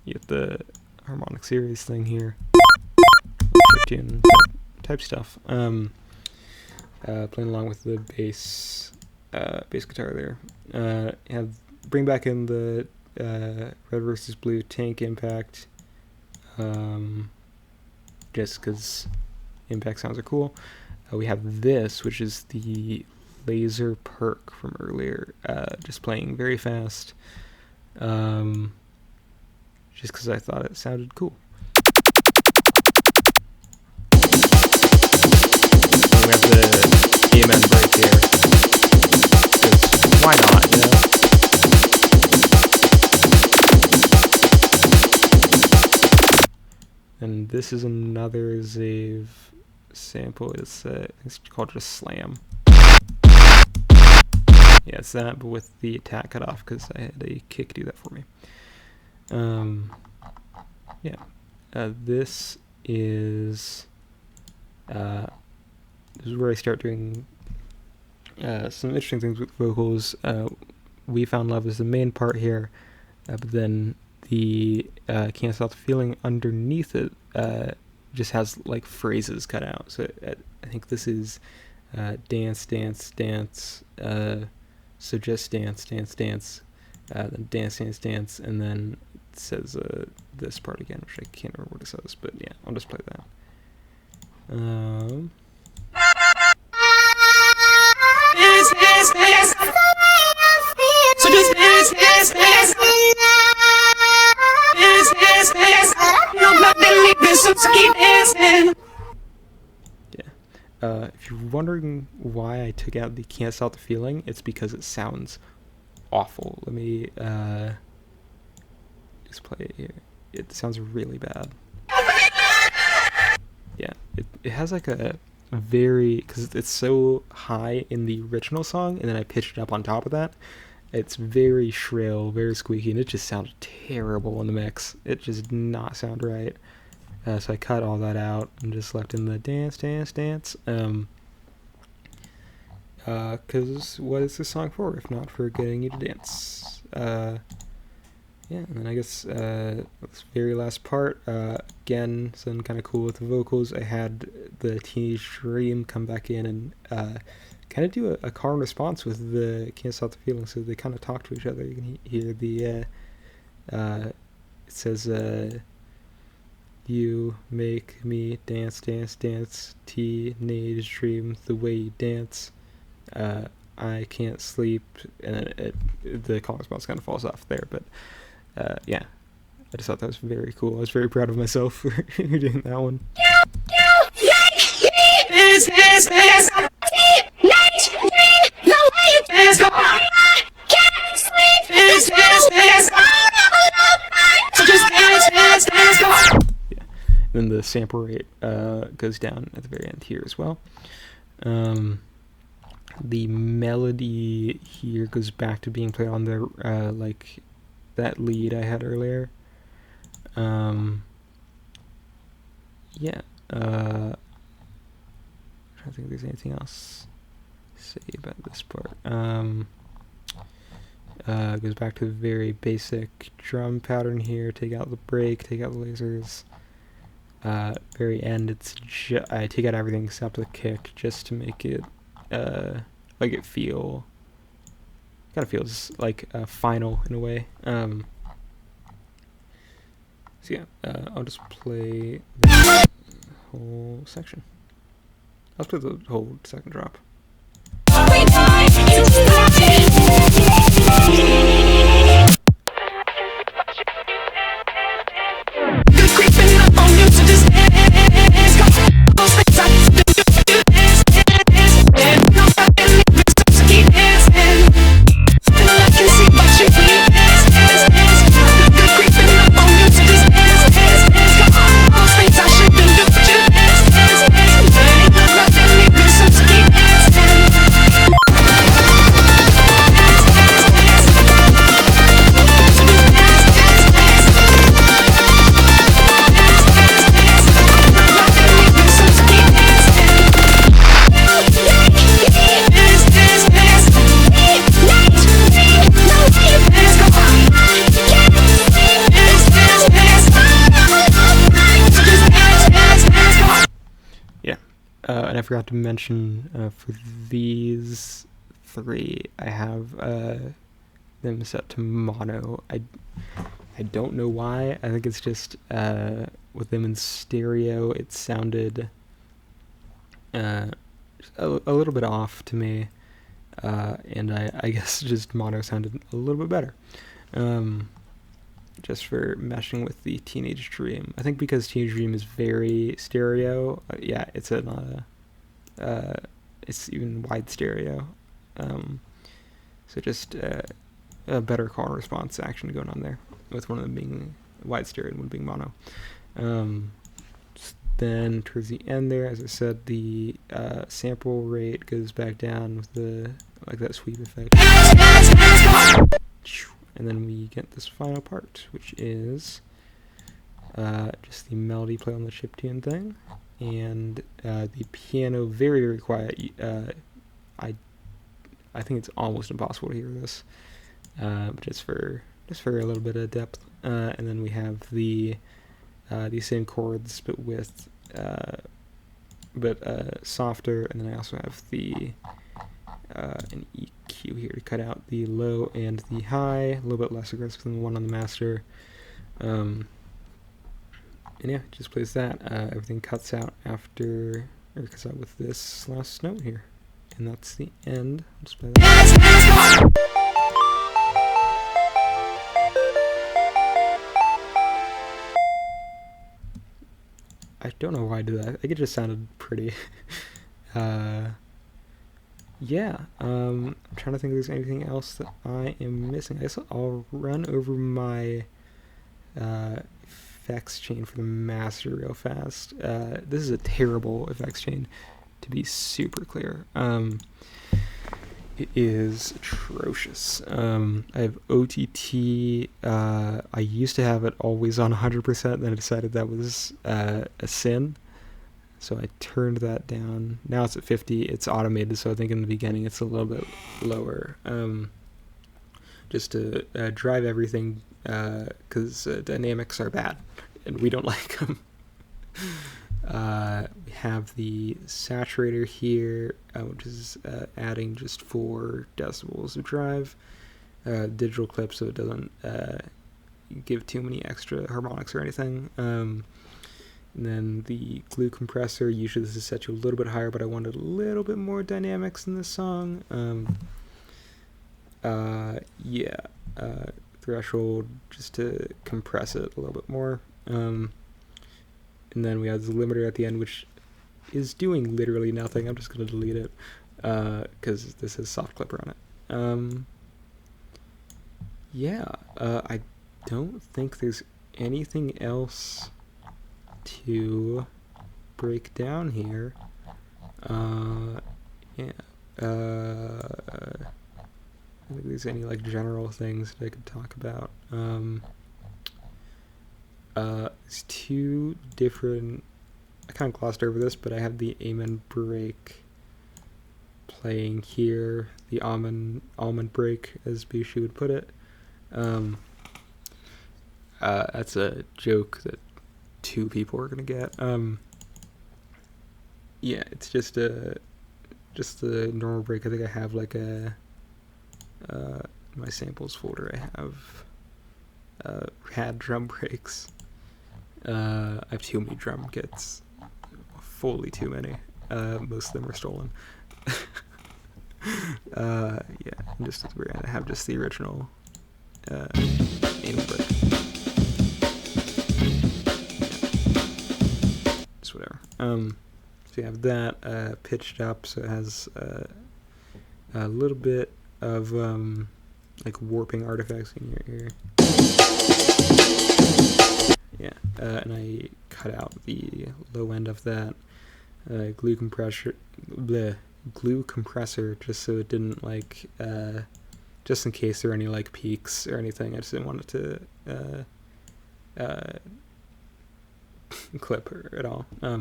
You get the harmonic series thing here, chiptune type stuff. Playing along with the bass guitar there. Bring back in the red versus blue tank impact, just because impact sounds are cool. We have this, which is the laser perk from earlier, just playing very fast, just because I thought it sounded cool. And we have the amen break here. Why not, you know? And this is another xaev sample. It's called just Slam. Yeah, it's that, but with the attack cut off because I had a kick do that for me. This is where I start doing some interesting things with vocals. We Found Love is the main part here, but then the Can't Stop the Feeling underneath it just has like phrases cut out. So I think this is dance, dance, dance, so just dance, dance, dance, then dance, dance, dance, and then it says this part again, which I can't remember what it says, but yeah, I'll just play that. If you're wondering why I took out the Can't Stop the Feeling, it's because it sounds awful. Let me just play it here. It sounds really bad. Yeah, it has like a very, because it's so high in the original song, and then I pitched it up on top of that. It's very shrill, very squeaky, and it just sounded terrible in the mix. It just did not sound right. So I cut all that out and just left in the dance, dance, dance. Because what is this song for if not for getting you to dance? Yeah, and then I guess this very last part, again, something kind of cool with the vocals. I had the Teenage Dream come back in and kind of do a call and response with the Can't Stop the Feeling, so they kind of talk to each other. You can hear the, it says, you make me dance, dance, dance, teenage dream, the way you dance, I can't sleep, and then the call and response kind of falls off there, but yeah, I just thought that was very cool. I was very proud of myself for doing that one. Yeah. Then the sample rate goes down at the very end here as well. the melody here goes back to being played on the like that lead I had earlier. Yeah. I don't think there's anything else to say about this part. Goes back to a very basic drum pattern here. Take out the break, take out the lasers. Very end, it's I take out everything except the kick just to make it like it feel. Kind of feels like final in a way. So yeah, I'll just play the whole section. I'll play the whole second drop. And I forgot to mention for these three, I have them set to mono. I don't know why. I think it's just with them in stereo, it sounded a little bit off to me, and I guess just mono sounded a little bit better. Just for meshing with the Teenage Dream. I think because Teenage Dream is very stereo, yeah, it's it's even wide stereo. So just a better call and response action going on there, with one of them being wide stereo and one being mono. Then towards the end there, as I said, the sample rate goes back down with the like that sweep effect. And then we get this final part, which is just the melody play on the chiptune thing, and the piano very, very quiet. I think it's almost impossible to hear this, just for a little bit of depth. And then we have the same chords, but with softer. And then I also have the an EQ here to cut out the low and the high, a little bit less aggressive than the one on the master. And yeah, it just plays that. Everything cuts out after, or cuts out with this last note here. And that's the end. I'll just play that. I don't know why I did that. I think it just sounded pretty. Yeah, I'm trying to think if there's anything else that I am missing. I guess I'll run over my effects chain for the master real fast. This is a terrible effects chain, to be super clear. It is atrocious. I have OTT. I used to have it always on 100%, then I decided that was a sin. So I turned that down. Now it's at 50. It's automated, so I think in the beginning it's a little bit lower. Just to drive everything, because dynamics are bad, and we don't like them. We have the saturator here, which is adding just 4 decibels of drive. Digital clip, so it doesn't give too many extra harmonics or anything. And then the glue compressor, usually this is set to a little bit higher, but I wanted a little bit more dynamics in this song. Threshold, just to compress it a little bit more. And then we have the limiter at the end, which is doing literally nothing. I'm just going to delete it, because this has soft clipper on it. I don't think there's anything else to break down here. I think there's any like general things that I could talk about. There's two different. I kind of glossed over this, but I have the amen break playing here. The almond break, as Bishu would put it. That's a joke that two people are gonna get. Yeah, it's just a normal break. I think I have like a my samples folder. I have had drum breaks. I have too many drum kits, fully too many. Most of them are stolen. Yeah, I have just the original aiming break. Yeah. Just whatever. So you have that pitched up, so it has a little bit of like warping artifacts in your ear. Yeah, and I cut out the low end of that glue compressor, just so it didn't like, just in case there were any like peaks or anything. I just didn't want it to clip her at all. I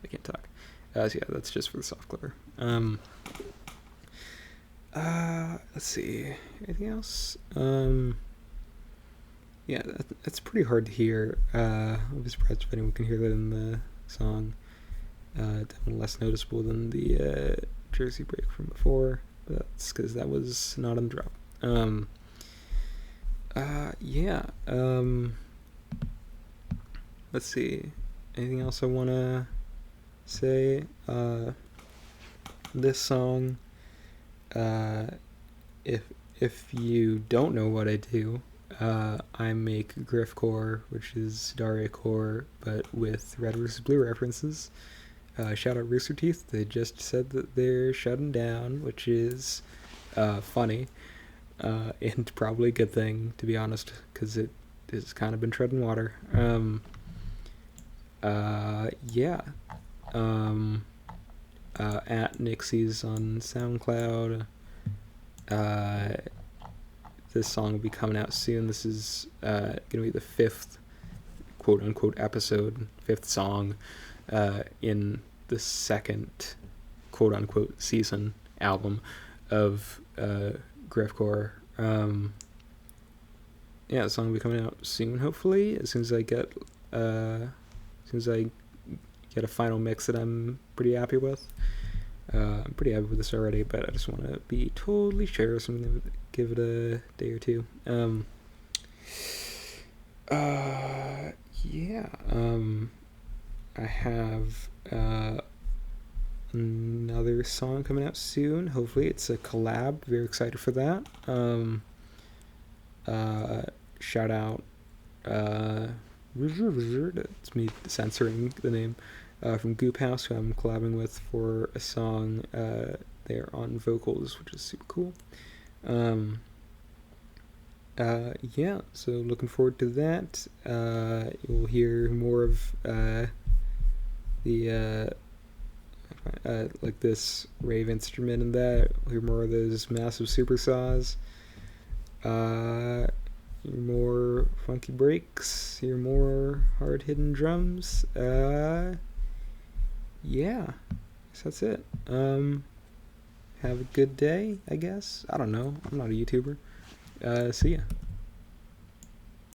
can't talk. So yeah, that's just for the soft clipper. Let's see, anything else? Yeah, that's pretty hard to hear. I'll be surprised if anyone can hear that in the song. Definitely less noticeable than the Jersey break from before, but that's because that was not on the drop. Yeah. Let's see. Anything else I want to say? This song, if you don't know what I do, I make grifcore, which is dariacore, but with red versus blue references. Shout out Rooster Teeth. They just said that they're shutting down, which is funny, and probably a good thing, to be honest, because it has kind of been treading water. Yeah. At nyxies on SoundCloud. This song will be coming out soon. This is going to be the 5th quote-unquote episode, 5th song in the 2nd quote-unquote season album of grifcore. Yeah, the song will be coming out soon, hopefully, as soon as I get a final mix that I'm pretty happy with. I'm pretty happy with this already, but I just want to be totally sure, so I'm going to give it a day or two. Yeah, I have another song coming out soon. Hopefully it's a collab. Very excited for that. Shout out, it's me censoring the name, from Goop House, who I'm collabing with for a song. They're on vocals, which is super cool. Yeah, so looking forward to that. You'll hear more of the like this rave instrument and that. You'll hear more of those massive supersaws. Hear more funky breaks. Hear more hard hidden drums. Yeah, so that's it. Have a good day, I guess. I don't know. I'm not a YouTuber. See ya.